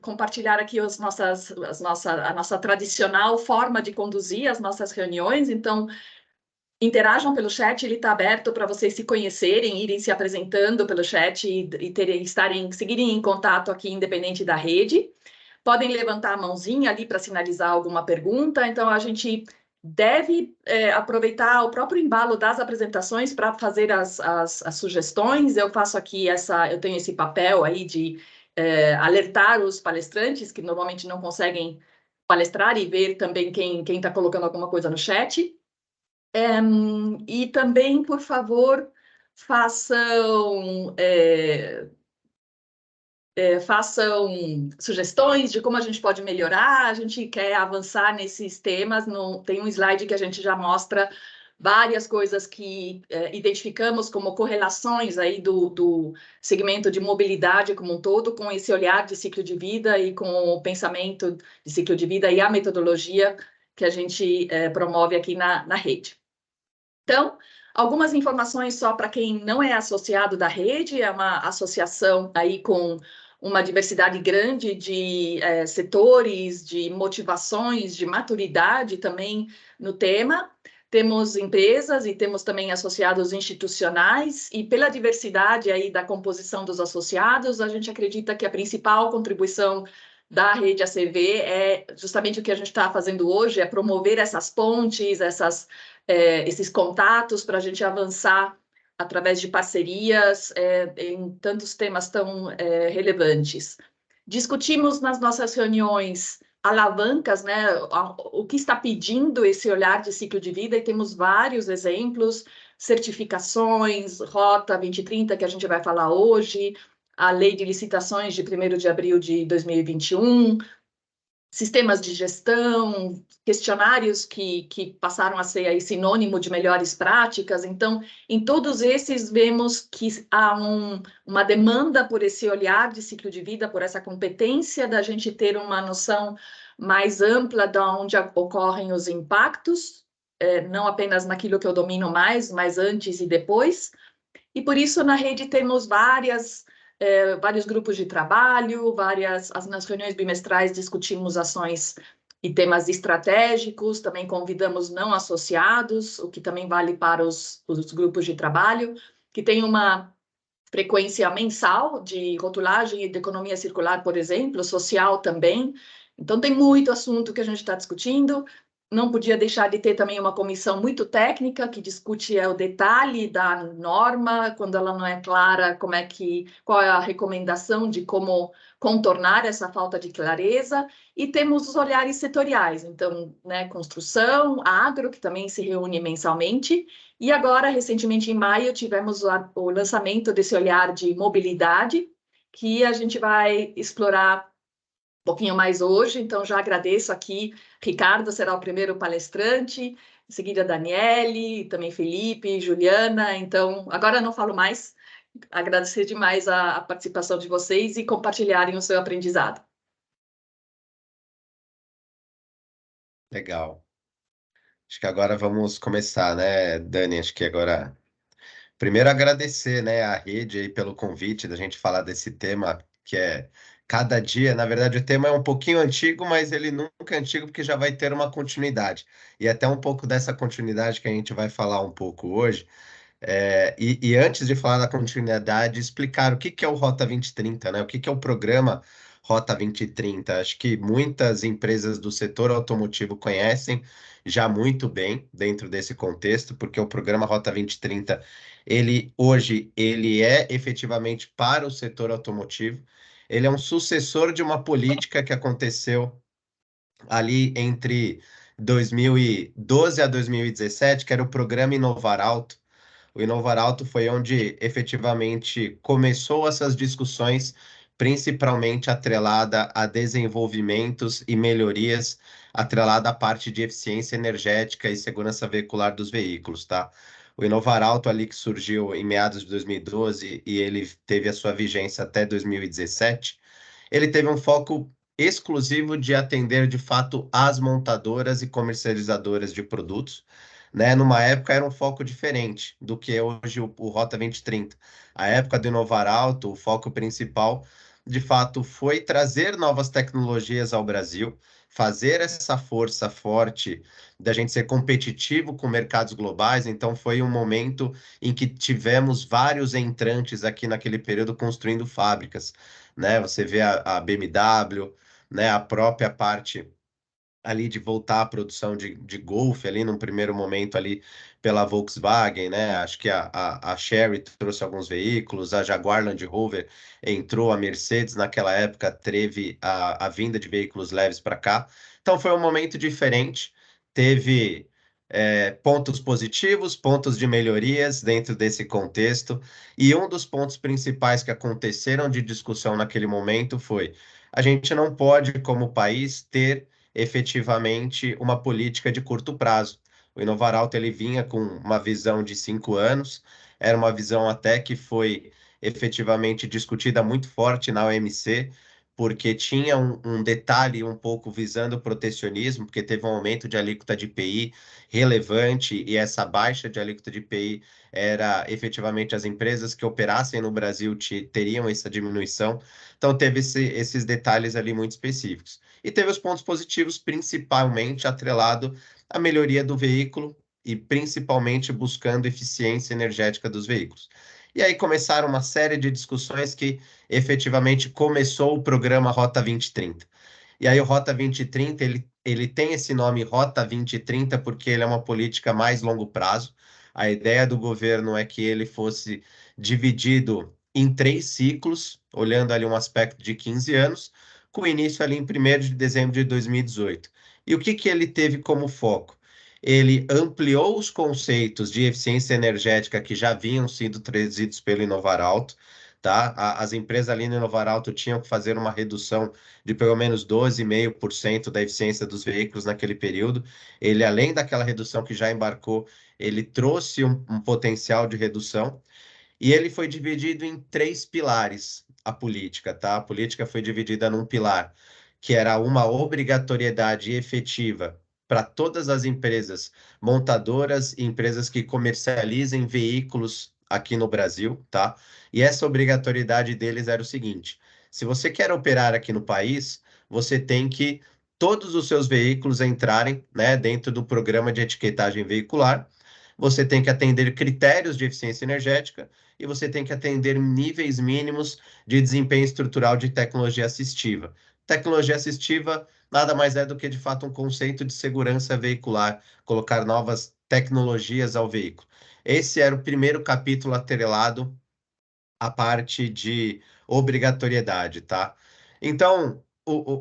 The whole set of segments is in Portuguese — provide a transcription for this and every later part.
compartilhar aqui a nossa tradicional forma de conduzir as nossas reuniões. Então, interajam pelo chat, ele está aberto para vocês se conhecerem, irem se apresentando pelo chat seguirem em contato aqui, independente da rede. Podem levantar a mãozinha ali para sinalizar alguma pergunta. Então, a gente deve aproveitar o próprio embalo das apresentações para fazer as sugestões. Eu faço aqui eu tenho esse papel aí de alertar os palestrantes que normalmente não conseguem palestrar e ver também quem está colocando alguma coisa no chat. E também, por favor, façam sugestões de como a gente pode melhorar. A gente quer avançar nesses temas. Tem um slide que a gente já mostra várias coisas que identificamos como correlações aí do segmento de mobilidade como um todo, com esse olhar de ciclo de vida e com o pensamento de ciclo de vida e a metodologia que a gente promove aqui na rede. Então, algumas informações só para quem não é associado da rede. É uma associação aí com uma diversidade grande de setores, de motivações, de maturidade também no tema. Temos empresas e temos também associados institucionais, e pela diversidade aí da composição dos associados, a gente acredita que a principal contribuição da rede ACV é justamente o que a gente está fazendo hoje, é promover essas pontes, esses contatos para a gente avançar através de parcerias em tantos temas tão relevantes. Discutimos nas nossas reuniões alavancas, né, o que está pedindo esse olhar de ciclo de vida, e temos vários exemplos, certificações, Rota 2030, que a gente vai falar hoje, a Lei de Licitações de 1º de abril de 2021, sistemas de gestão, questionários que passaram a ser aí sinônimo de melhores práticas. Então, em todos esses, vemos que há uma demanda por esse olhar de ciclo de vida, por essa competência da gente ter uma noção mais ampla de onde ocorrem os impactos, não apenas naquilo que eu domino mais, mas antes e depois. E por isso, na rede, temos vários grupos de trabalho, nas reuniões bimestrais discutimos ações e temas estratégicos, também convidamos não associados, o que também vale para os grupos de trabalho, que tem uma frequência mensal de rotulagem e de economia circular, por exemplo, social também. Então, tem muito assunto que a gente está discutindo. Não podia deixar de ter também uma comissão muito técnica que discute o detalhe da norma, quando ela não é clara, qual é a recomendação de como contornar essa falta de clareza. E temos os olhares setoriais, então, né, construção, agro, que também se reúne mensalmente. E agora, recentemente, em maio, tivemos o lançamento desse olhar de mobilidade, que a gente vai explorar um pouquinho mais hoje. Então, já agradeço aqui. Ricardo será o primeiro palestrante, em seguida Daniele, também Felipe, Juliana. Então, agora não falo mais. Agradecer demais a participação de vocês e compartilharem o seu aprendizado. Legal. Acho que agora vamos começar, né, Dani? Acho que agora... Primeiro agradecer, né, a rede aí pelo convite da gente falar desse tema, que é cada dia. Na verdade, o tema é um pouquinho antigo, mas ele nunca é antigo porque já vai ter uma continuidade. E até um pouco dessa continuidade que a gente vai falar um pouco hoje. E antes de falar da continuidade, explicar o que que é o Rota 2030, né? O que que é o programa Rota 2030. Acho que muitas empresas do setor automotivo conhecem já muito bem dentro desse contexto, porque o programa Rota 2030, ele é efetivamente para o setor automotivo. Ele é um sucessor de uma política que aconteceu ali entre 2012 a 2017, que era o programa Inovar Alto. O Inovar Alto foi onde efetivamente começou essas discussões, principalmente atrelada a desenvolvimentos e melhorias, atrelada à parte de eficiência energética e segurança veicular dos veículos, tá? O Inovar Alto ali que surgiu em meados de 2012 e ele teve a sua vigência até 2017, ele teve um foco exclusivo de atender de fato as montadoras e comercializadoras de produtos, né? Numa época era um foco diferente do que é hoje o Rota 2030. A época do Inovar Alto, o foco principal de fato, foi trazer novas tecnologias ao Brasil, fazer essa força forte da gente ser competitivo com mercados globais. Então, foi um momento em que tivemos vários entrantes aqui naquele período construindo fábricas, né? Você vê a BMW, né? A própria parte ali de voltar à produção de Golf ali num primeiro momento ali pela Volkswagen, né? Acho que a Chery trouxe alguns veículos, a Jaguar Land Rover entrou, a Mercedes naquela época teve a vinda de veículos leves para cá. Então foi um momento diferente, teve pontos positivos, pontos de melhorias dentro desse contexto, e um dos pontos principais que aconteceram de discussão naquele momento foi: a gente não pode, como país, ter efetivamente uma política de curto prazo. O Inovar Alto ele vinha com uma visão de 5 anos, era uma visão até que foi efetivamente discutida muito forte na OMC, porque tinha um detalhe um pouco visando o protecionismo, porque teve um aumento de alíquota de IPI relevante, e essa baixa de alíquota de IPI era efetivamente as empresas que operassem no Brasil teriam essa diminuição. Então teve esses detalhes ali muito específicos. E teve os pontos positivos, principalmente atrelado à melhoria do veículo e principalmente buscando eficiência energética dos veículos. E aí começaram uma série de discussões que efetivamente começou o programa Rota 2030. E aí o Rota 2030, ele tem esse nome Rota 2030 porque ele é uma política mais longo prazo. A ideia do governo é que ele fosse dividido em 3 ciclos, olhando ali um aspecto de 15 anos, com início ali em 1º de dezembro de 2018. E o que que ele teve como foco? Ele ampliou os conceitos de eficiência energética que já vinham sido trazidos pelo Inovar Alto, tá? As empresas ali no Inovar Alto tinham que fazer uma redução de pelo menos 12,5% da eficiência dos veículos naquele período. Ele, além daquela redução que já embarcou, ele trouxe um potencial de redução. E ele foi dividido em 3 pilares, a política, tá? A política foi dividida num pilar que era uma obrigatoriedade efetiva para todas as empresas montadoras e empresas que comercializem veículos aqui no Brasil, tá? E essa obrigatoriedade deles era o seguinte: se você quer operar aqui no país, você tem que todos os seus veículos entrarem, né, dentro do programa de etiquetagem veicular. Você tem que atender critérios de eficiência energética e você tem que atender níveis mínimos de desempenho estrutural de tecnologia assistiva. Tecnologia assistiva nada mais é do que, de fato, um conceito de segurança veicular, colocar novas tecnologias ao veículo. Esse era o primeiro capítulo atrelado à parte de obrigatoriedade, tá? Então,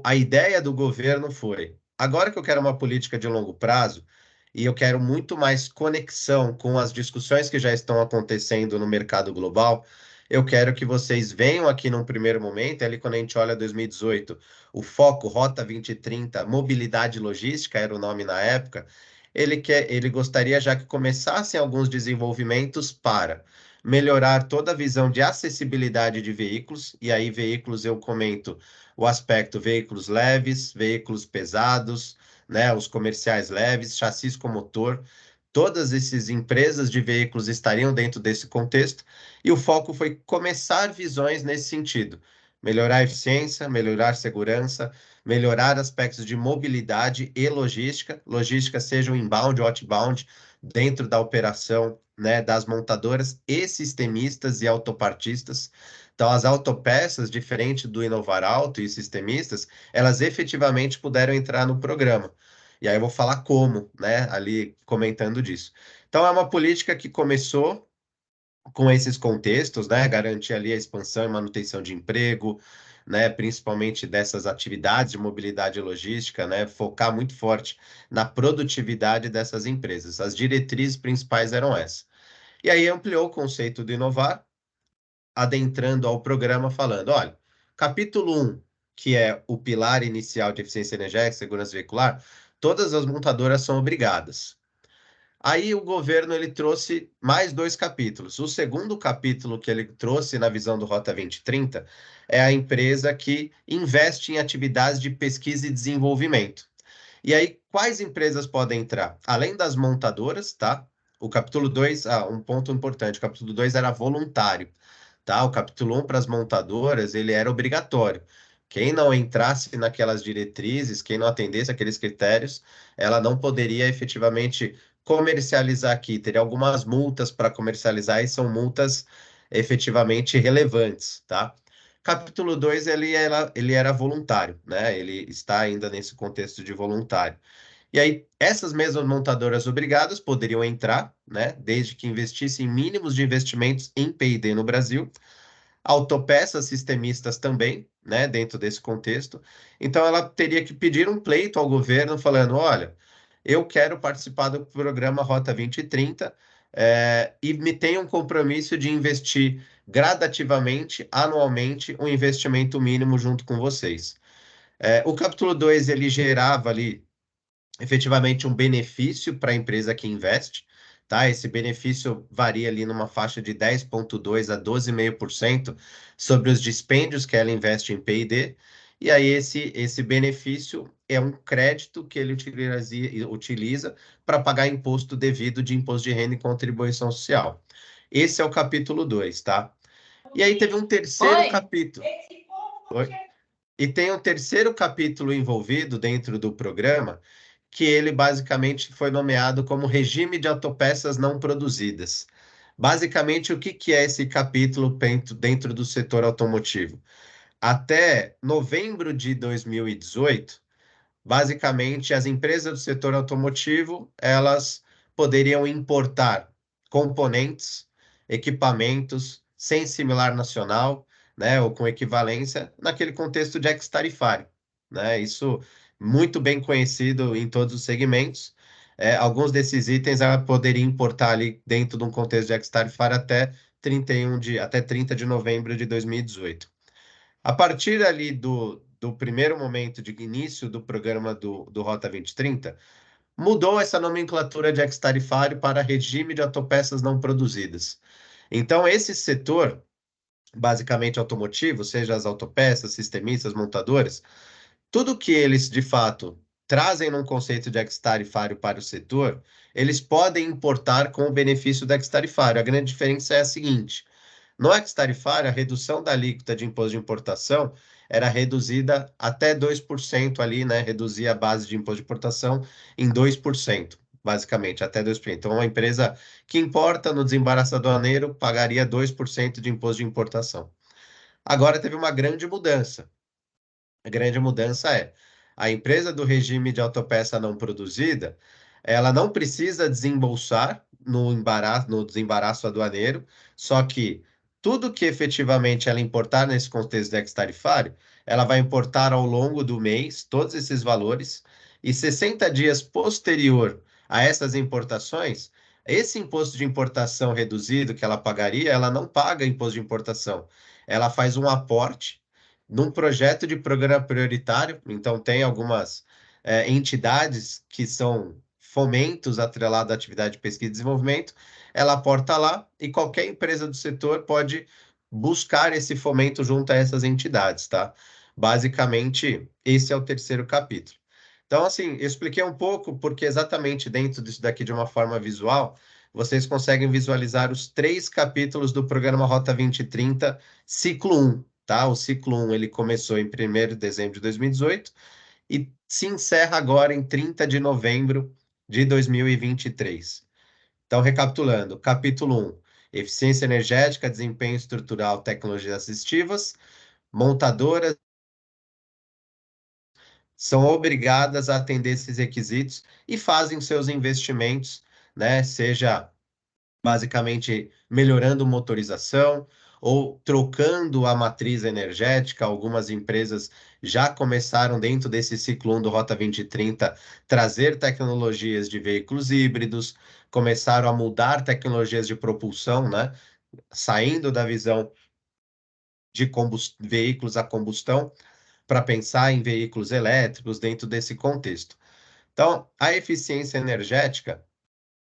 a ideia do governo foi: agora que eu quero uma política de longo prazo, e eu quero muito mais conexão com as discussões que já estão acontecendo no mercado global. Eu quero que vocês venham aqui num primeiro momento, ali quando a gente olha 2018, o foco Rota 2030, mobilidade e logística era o nome na época. Ele gostaria já que começassem alguns desenvolvimentos para melhorar toda a visão de acessibilidade de veículos, e aí veículos eu comento o aspecto veículos leves, veículos pesados, né, os comerciais leves, chassis com motor. Todas essas empresas de veículos estariam dentro desse contexto, e o foco foi começar visões nesse sentido: melhorar a eficiência, melhorar a segurança, melhorar aspectos de mobilidade e logística, logística seja o inbound ou outbound, dentro da operação, né, das montadoras e sistemistas e autopartistas. Então, as autopeças, diferente do Inovar Auto e sistemistas, elas efetivamente puderam entrar no programa. E aí eu vou falar como, né, ali comentando disso. Então, é uma política que começou com esses contextos, né, garantir ali a expansão e manutenção de emprego, né, principalmente dessas atividades de mobilidade e logística, né, focar muito forte na produtividade dessas empresas. As diretrizes principais eram essas. E aí ampliou o conceito do inovar, adentrando ao programa falando: olha, capítulo 1, que é o pilar inicial de eficiência energética e segurança veicular, todas as montadoras são obrigadas. Aí o governo ele trouxe mais 2 capítulos. O segundo capítulo que ele trouxe na visão do Rota 2030 é a empresa que investe em atividades de pesquisa e desenvolvimento. E aí, quais empresas podem entrar? Além das montadoras, tá? O capítulo 2, um ponto importante, o capítulo 2 era voluntário, tá? O capítulo 1 para as montadoras, ele era obrigatório. Quem não entrasse naquelas diretrizes, quem não atendesse aqueles critérios, ela não poderia efetivamente comercializar aqui. Teria algumas multas para comercializar e são multas efetivamente relevantes, tá? Capítulo 2 ele era voluntário, né? Ele está ainda nesse contexto de voluntário. E aí, essas mesmas montadoras obrigadas poderiam entrar, né? Desde que investissem mínimos de investimentos em P&D no Brasil, autopeças sistemistas também, né, dentro desse contexto. Então, ela teria que pedir um pleito ao governo falando: olha, eu quero participar do programa Rota 2030 e me tenho um compromisso de investir gradativamente, anualmente, um investimento mínimo junto com vocês. O capítulo 2 ele gerava ali efetivamente um benefício para a empresa que investe, tá? Esse benefício varia ali numa faixa de 10,2 a 12,5% sobre os dispêndios que ela investe em P&D. E aí esse benefício é um crédito que ele utiliza para pagar imposto devido de imposto de renda e contribuição social. Esse é o capítulo 2, tá? E aí teve um terceiro Oi? capítulo. Oi? E tem um terceiro capítulo envolvido dentro do programa, que ele basicamente foi nomeado como Regime de Autopeças Não Produzidas. Basicamente, o que que é esse capítulo dentro do setor automotivo? Até novembro de 2018, basicamente, as empresas do setor automotivo, elas poderiam importar componentes, equipamentos sem similar nacional, né, ou com equivalência, naquele contexto de ex-tarifário, né? Isso muito bem conhecido em todos os segmentos. Alguns desses itens ela poderia importar ali dentro de um contexto de ex-tarifário até 30 de novembro de 2018. A partir ali do primeiro momento de início do programa do Rota 2030, mudou essa nomenclatura de ex-tarifário para regime de autopeças não produzidas. Então, esse setor, basicamente automotivo, seja as autopeças, sistemistas, montadoras, tudo que eles, de fato, trazem num conceito de ex-tarifário para o setor, eles podem importar com o benefício do ex-tarifário. A grande diferença é a seguinte: no ex-tarifário, a redução da alíquota de imposto de importação era reduzida até 2% ali, né? Reduzia a base de imposto de importação em 2%, basicamente, até 2%. Então, uma empresa que importa no desembaraço aduaneiro pagaria 2% de imposto de importação. Agora teve uma grande mudança. A grande mudança é a empresa do regime de autopeça não produzida, ela não precisa desembolsar no desembaraço aduaneiro, só que tudo que efetivamente ela importar nesse contexto de ex-tarifário, ela vai importar ao longo do mês todos esses valores e 60 dias posterior a essas importações, esse imposto de importação reduzido que ela pagaria, ela não paga imposto de importação. Ela faz um aporte num projeto de programa prioritário, então tem algumas entidades que são fomentos atrelados à atividade de pesquisa e desenvolvimento, ela aporta lá e qualquer empresa do setor pode buscar esse fomento junto a essas entidades, tá? Basicamente, esse é o terceiro capítulo. Então, assim, eu expliquei um pouco porque exatamente dentro disso daqui de uma forma visual, vocês conseguem visualizar os três capítulos do programa Rota 2030, ciclo 1, tá? O ciclo 1 ele começou em 1º de dezembro de 2018 e se encerra agora em 30 de novembro de 2023. Então, recapitulando, capítulo 1, eficiência energética, desempenho estrutural, tecnologias assistivas, montadoras são obrigadas a atender esses requisitos e fazem seus investimentos, né? Seja basicamente melhorando motorização ou trocando a matriz energética. Algumas empresas já começaram, dentro desse ciclo 1 do Rota 2030, trazer tecnologias de veículos híbridos, começaram a mudar tecnologias de propulsão, né? Saindo da visão de veículos a combustão para pensar em veículos elétricos dentro desse contexto. Então, a eficiência energética,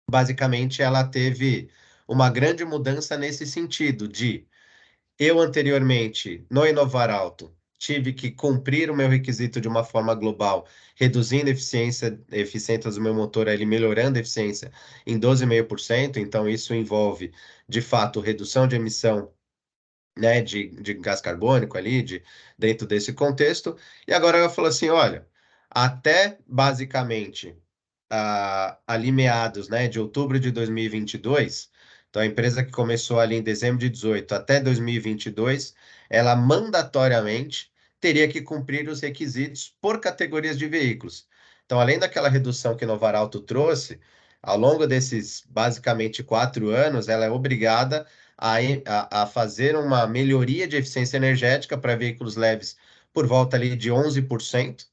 basicamente, ela teve uma grande mudança nesse sentido de eu anteriormente, no Inovar Alto, tive que cumprir o meu requisito de uma forma global, reduzindo eficiência do meu motor, ele melhorando a eficiência em 12,5%, então isso envolve, de fato, redução de emissão né, de gás carbônico ali, dentro desse contexto. E agora ela falou assim, olha, até basicamente ali meados, né, de outubro de 2022, então a empresa que começou ali em dezembro de 18 até 2022, ela mandatoriamente teria que cumprir os requisitos por categorias de veículos. Então, além daquela redução que Novar Auto trouxe, ao longo desses basicamente 4 anos, ela é obrigada a fazer uma melhoria de eficiência energética para veículos leves por volta ali de 11%,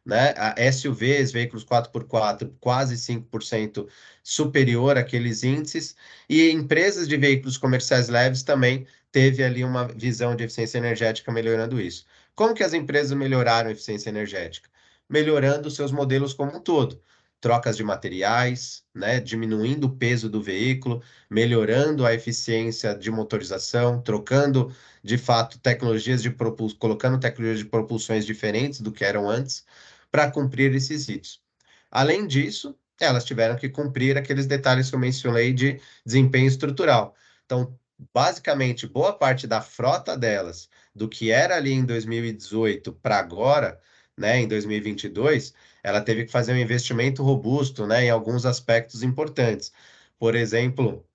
né? A SUVs, veículos 4x4, quase 5% superior àqueles índices, e empresas de veículos comerciais leves também teve ali uma visão de eficiência energética melhorando isso. Como que as empresas melhoraram a eficiência energética? Melhorando seus modelos como um todo. Trocas de materiais, né, diminuindo o peso do veículo, melhorando a eficiência de motorização, trocando de fato tecnologias colocando tecnologias de propulsões diferentes do que eram antes, para cumprir esses ritos. Além disso, elas tiveram que cumprir aqueles detalhes que eu mencionei de desempenho estrutural. Então, basicamente, boa parte da frota delas, do que era ali em 2018 para agora, né, em 2022, ela teve que fazer um investimento robusto, né, em alguns aspectos importantes. Por exemplo,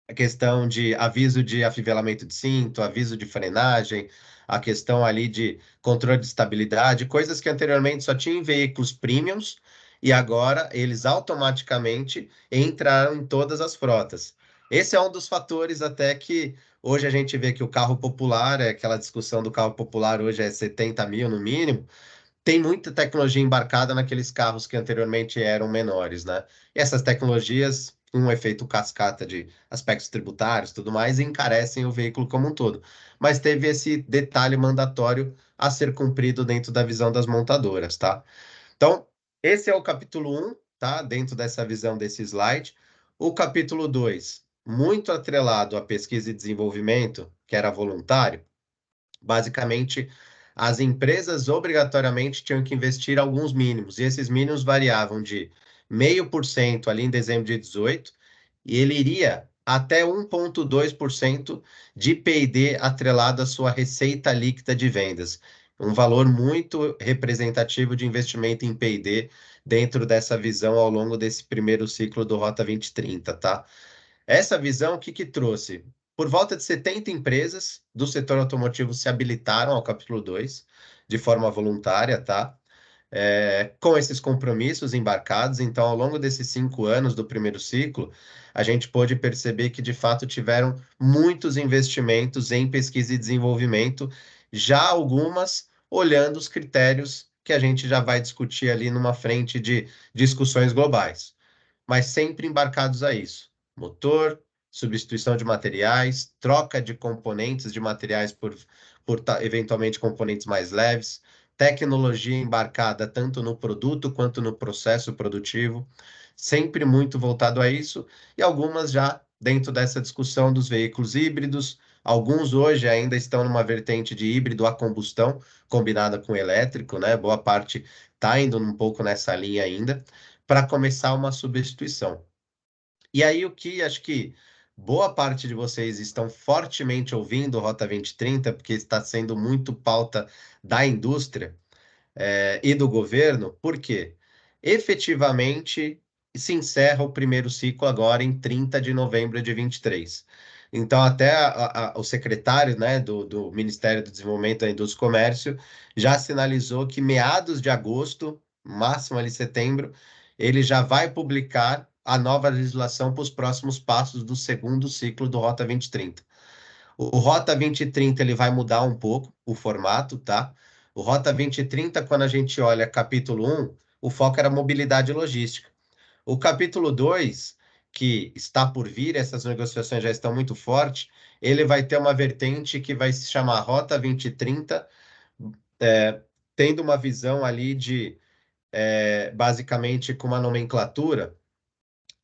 a questão de aviso de afivelamento de cinto, aviso de frenagem, a questão ali de controle de estabilidade, coisas que anteriormente só tinha em veículos premiums e agora eles automaticamente entraram em todas as frotas. Esse é um dos fatores até que hoje a gente vê que o carro popular, aquela discussão do carro popular hoje é 70 mil no mínimo, tem muita tecnologia embarcada naqueles carros que anteriormente eram menores, né? E essas tecnologias, com um efeito cascata de aspectos tributários e tudo mais, encarecem o veículo como um todo. Mas teve esse detalhe mandatório a ser cumprido dentro da visão das montadoras, tá? Então, esse é o capítulo 1, tá? Dentro dessa visão desse slide. O capítulo 2, muito atrelado à pesquisa e desenvolvimento, que era voluntário. Basicamente, as empresas obrigatoriamente tinham que investir alguns mínimos, e esses mínimos variavam de 0,5% ali em dezembro de 18, e ele iria até 1,2% de P&D atrelado à sua receita líquida de vendas. Um valor muito representativo de investimento em P&D dentro dessa visão ao longo desse primeiro ciclo do Rota 2030, tá? Essa visão, o que que trouxe? Por volta de 70 empresas do setor automotivo se habilitaram ao capítulo 2 de forma voluntária, tá? Com esses compromissos embarcados. Então, ao longo desses 5 anos do primeiro ciclo, a gente pôde perceber que, de fato, tiveram muitos investimentos em pesquisa e desenvolvimento, já algumas olhando os critérios que a gente já vai discutir ali numa frente de discussões globais, mas sempre embarcados a isso. Motor, substituição de materiais, troca de componentes de materiais por eventualmente componentes mais leves, tecnologia embarcada tanto no produto quanto no processo produtivo, sempre muito voltado a isso, e algumas já dentro dessa discussão dos veículos híbridos. Alguns hoje ainda estão numa vertente de híbrido a combustão, combinada com elétrico, né? Boa parte está indo um pouco nessa linha ainda, para começar uma substituição. E aí, o que acho que boa parte de vocês estão fortemente ouvindo o Rota 2030, porque está sendo muito pauta da indústria, e do governo, por quê? Efetivamente se encerra o primeiro ciclo agora em 30 de novembro de 23. Então, até o secretário, né, do Ministério do Desenvolvimento da Indústria e Comércio já sinalizou que meados de agosto, máximo ali setembro, ele já vai publicar a nova legislação para os próximos passos do segundo ciclo do Rota 2030. O Rota 2030 ele vai mudar um pouco o formato, tá? O Rota 2030, quando a gente olha capítulo 1, o foco era mobilidade e logística. O capítulo 2, que está por vir, essas negociações já estão muito fortes, ele vai ter uma vertente que vai se chamar Rota 2030, é, tendo uma visão ali de, basicamente, com uma nomenclatura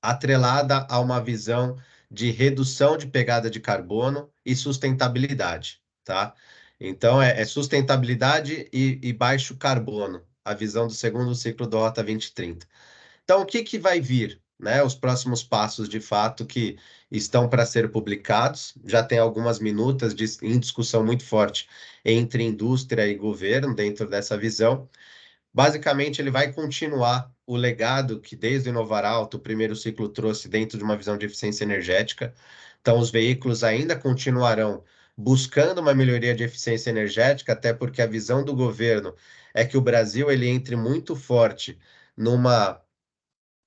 atrelada a uma visão de redução de pegada de carbono e sustentabilidade, tá? Então, é sustentabilidade e baixo carbono, a visão do segundo ciclo do Rota 2030. Então, o que que vai vir? né, os próximos passos de fato que estão para ser publicados. Já tem algumas minutas em discussão muito forte entre indústria e governo dentro dessa visão. Basicamente, ele vai continuar o legado que desde o Inovar Alto, o primeiro ciclo, trouxe dentro de uma visão de eficiência energética. Então, os veículos ainda continuarão buscando uma melhoria de eficiência energética, até porque a visão do governo é que o Brasil ele entre muito forte numa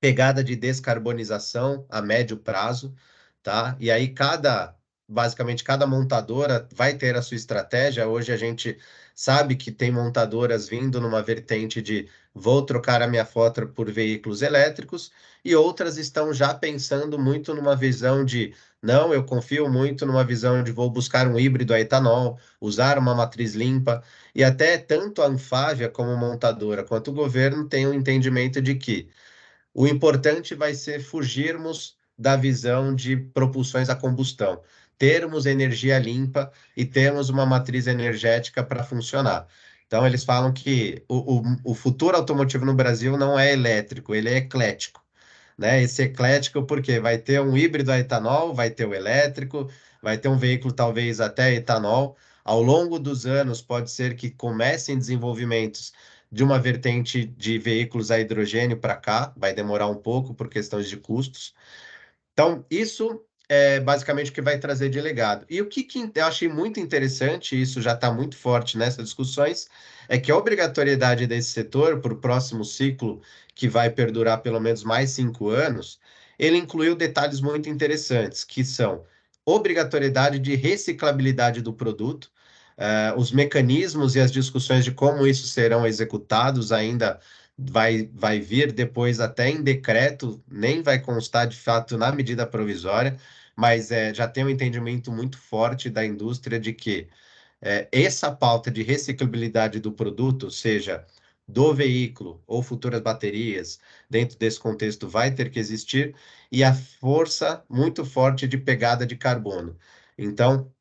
pegada de descarbonização a médio prazo, tá? E aí basicamente cada montadora vai ter a sua estratégia. Hoje a gente sabe que tem montadoras vindo numa vertente de vou trocar a minha frota por veículos elétricos e outras estão já pensando muito numa visão de não, eu confio muito numa visão de vou buscar um híbrido a etanol, usar uma matriz limpa e até tanto a Anfávia como montadora quanto o governo tem um entendimento de que o importante vai ser fugirmos da visão de propulsões a combustão, termos energia limpa e termos uma matriz energética para funcionar. Então, eles falam que o futuro automotivo no Brasil não é elétrico, ele é eclético, né? Esse eclético porque vai ter um híbrido a etanol, vai ter o elétrico, vai ter um veículo talvez até etanol. Ao longo dos anos, pode ser que comecem desenvolvimentos de uma vertente de veículos a hidrogênio para cá, vai demorar um pouco por questões de custos. Então, isso é basicamente o que vai trazer de legado. E o que eu achei muito interessante, e isso já está muito forte nessas discussões, é que a obrigatoriedade desse setor para o próximo ciclo, que vai perdurar pelo menos mais 5 anos, ele incluiu detalhes muito interessantes, que são obrigatoriedade de reciclabilidade do produto, os mecanismos e as discussões de como isso serão executados ainda vai vir depois até em decreto, nem vai constar de fato na medida provisória, mas já tem um entendimento muito forte da indústria de que essa pauta de reciclabilidade do produto, seja do veículo ou futuras baterias, dentro desse contexto vai ter que existir, e a força muito forte de pegada de carbono. Então,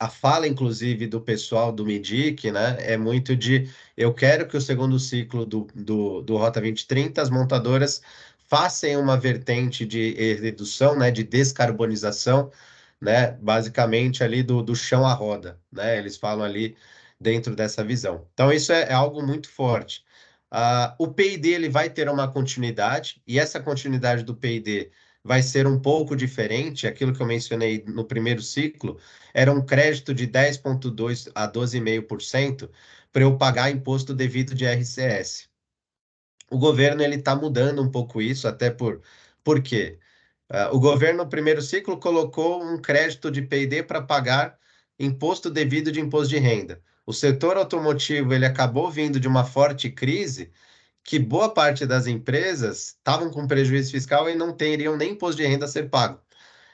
a fala, inclusive, do pessoal do MIDIC, né, é muito de eu quero que o segundo ciclo do Rota 2030, as montadoras façam uma vertente de redução, né, de descarbonização, né, basicamente ali do chão à roda, né, eles falam ali dentro dessa visão. Então, isso é algo muito forte. O P&D ele vai ter uma continuidade, e essa continuidade do P&D vai ser um pouco diferente, aquilo que eu mencionei no primeiro ciclo, era um crédito de 10,2% a 12,5% para eu pagar imposto devido de RCS. O governo ele está mudando um pouco isso, até por quê? O governo, no primeiro ciclo, colocou um crédito de P&D para pagar imposto devido de imposto de renda. O setor automotivo ele acabou vindo de uma forte crise que boa parte das empresas estavam com prejuízo fiscal e não teriam nem imposto de renda a ser pago.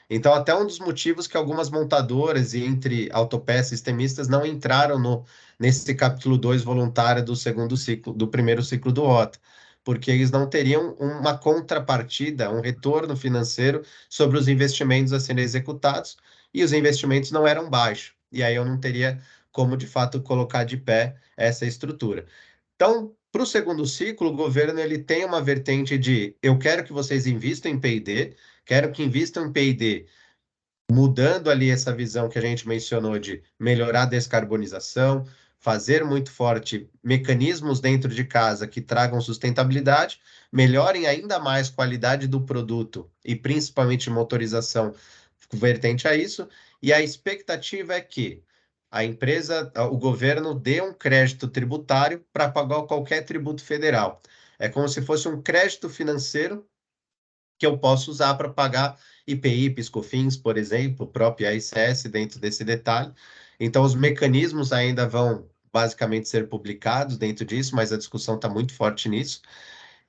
Então, até um dos motivos que algumas montadoras e entre autopeças sistemistas não entraram nesse capítulo 2 voluntário do segundo ciclo, do primeiro ciclo do OTA, porque eles não teriam uma contrapartida, um retorno financeiro sobre os investimentos a serem executados, e os investimentos não eram baixos. E aí eu não teria como, de fato, colocar de pé essa estrutura. Então, para o segundo ciclo, o governo ele tem uma vertente de eu quero que vocês invistam em P&D, quero que invistam em P&D, mudando ali essa visão que a gente mencionou de melhorar a descarbonização, fazer muito forte mecanismos dentro de casa que tragam sustentabilidade, melhorem ainda mais a qualidade do produto e principalmente motorização vertente a isso, e a expectativa é que a empresa, o governo dê um crédito tributário para pagar qualquer tributo federal. É como se fosse um crédito financeiro que eu posso usar para pagar IPI, PiscoFins, por exemplo, o próprio ICS dentro desse detalhe. Então, os mecanismos ainda vão basicamente ser publicados dentro disso, mas a discussão está muito forte nisso.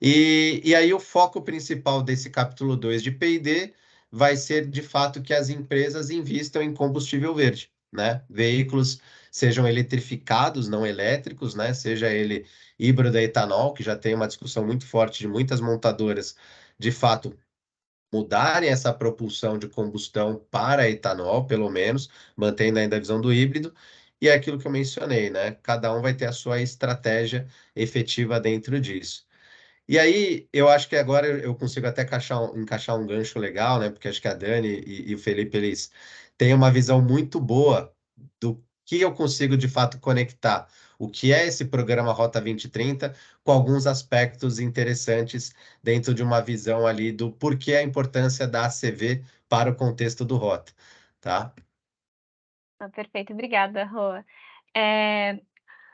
E aí o foco principal desse capítulo 2 de P&D vai ser, de fato, que as empresas invistam em combustível verde, né? Veículos sejam eletrificados, não elétricos, né? Seja ele híbrido a etanol, que já tem uma discussão muito forte de muitas montadoras, de fato, mudarem essa propulsão de combustão para etanol, pelo menos, mantendo ainda a visão do híbrido, e é aquilo que eu mencionei, né? Cada um vai ter a sua estratégia efetiva dentro disso. E aí, eu acho que agora eu consigo até encaixar um gancho legal, né? Porque acho que a Dani e o Felipe, eles têm uma visão muito boa do que eu consigo, de fato, conectar o que é esse programa Rota 2030 com alguns aspectos interessantes dentro de uma visão ali do porquê a importância da ACV para o contexto do Rota, tá? Perfeito, obrigada, Rô. É,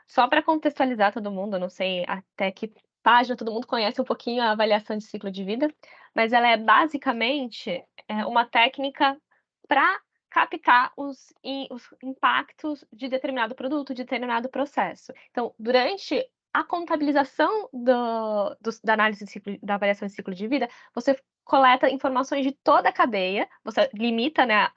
Só para contextualizar todo mundo, eu não sei até que página todo mundo conhece um pouquinho a avaliação de ciclo de vida, mas ela é basicamente uma técnica para captar os impactos de determinado produto, de determinado processo. Então, durante a contabilização da análise de ciclo, da avaliação de ciclo de vida, você coleta informações de toda a cadeia, você limita, né,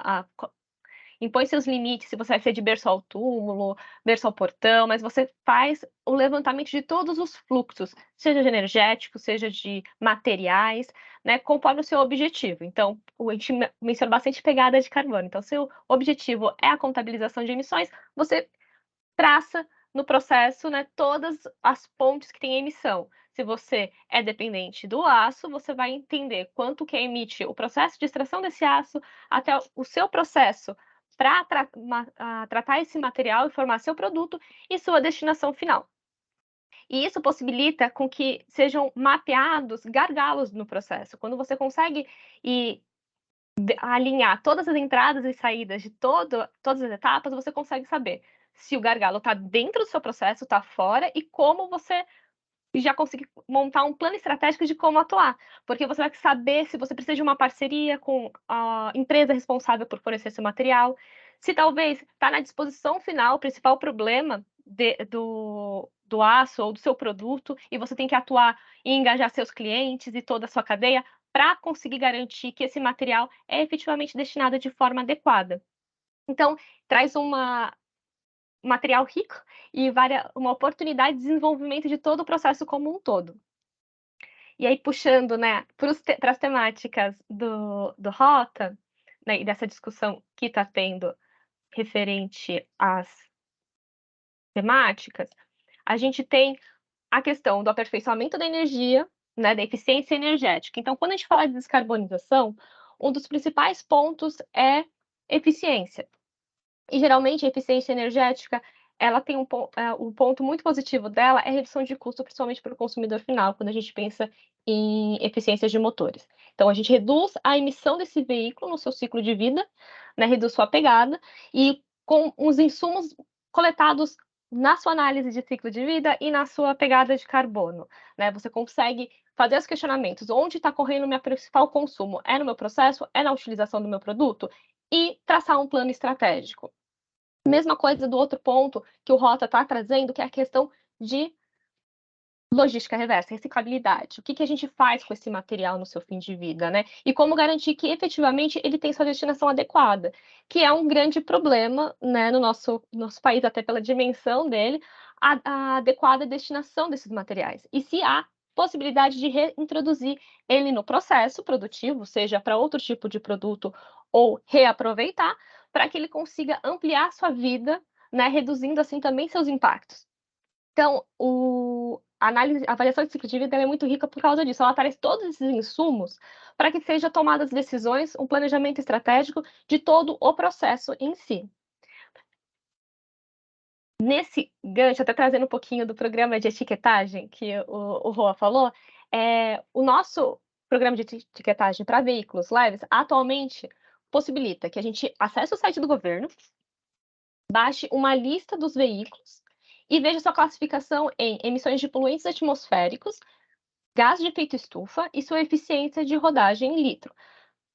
impõe seus limites, se você vai ser de berço ao túmulo, berço ao portão, mas você faz o levantamento de todos os fluxos, seja de energéticos, seja de materiais, né, conforme o seu objetivo. Então, a gente menciona bastante pegada de carbono. Então, se o objetivo é a contabilização de emissões, você traça no processo, né, todas as pontes que têm emissão. Se você é dependente do aço, você vai entender quanto que emite o processo de extração desse aço até o seu processo para tratar esse material e formar seu produto e sua destinação final. E isso possibilita com que sejam mapeados gargalos no processo. Quando você consegue alinhar todas as entradas e saídas de todas as etapas, você consegue saber se o gargalo está dentro do seu processo, está fora, e como você já conseguir montar um plano estratégico de como atuar, porque você vai saber se você precisa de uma parceria com a empresa responsável por fornecer esse material, se talvez está na disposição final o principal problema do aço ou do seu produto, e você tem que atuar e engajar seus clientes e toda a sua cadeia para conseguir garantir que esse material é efetivamente destinado de forma adequada. Então, traz material rico e uma oportunidade de desenvolvimento de todo o processo como um todo. E aí, puxando, né, para as temáticas do Rota, né, e dessa discussão que está tendo referente às temáticas, a gente tem a questão do aperfeiçoamento da energia, né, da eficiência energética. Então, quando a gente fala de descarbonização, um dos principais pontos é eficiência. E geralmente a eficiência energética, ela tem um ponto muito positivo dela é a redução de custo, principalmente para o consumidor final, quando a gente pensa em eficiências de motores. Então, a gente reduz a emissão desse veículo no seu ciclo de vida, né, reduz sua pegada, e com os insumos coletados na sua análise de ciclo de vida e na sua pegada de carbono, né? Você consegue fazer os questionamentos: onde está correndo o meu principal consumo? É no meu processo? É na utilização do meu produto? E traçar um plano estratégico. Mesma coisa do outro ponto que o Rota está trazendo, que é a questão de logística reversa, reciclabilidade. O que a gente faz com esse material no seu fim de vida, né? E como garantir que efetivamente ele tem sua destinação adequada, que é um grande problema, né, no nosso país, até pela dimensão dele, a adequada destinação desses materiais. E se há possibilidade de reintroduzir ele no processo produtivo, seja para outro tipo de produto ou reaproveitar, para que ele consiga ampliar sua vida, né, reduzindo assim também seus impactos. Então, a avaliação de ciclo de vida é muito rica por causa disso. Ela traz todos esses insumos para que sejam tomadas decisões, um planejamento estratégico de todo o processo em si. Nesse gancho, até trazendo um pouquinho do programa de etiquetagem que o Roa falou, o nosso programa de etiquetagem para veículos leves atualmente possibilita que a gente acesse o site do governo, baixe uma lista dos veículos e veja sua classificação em emissões de poluentes atmosféricos, gás de efeito estufa e sua eficiência de rodagem em litro.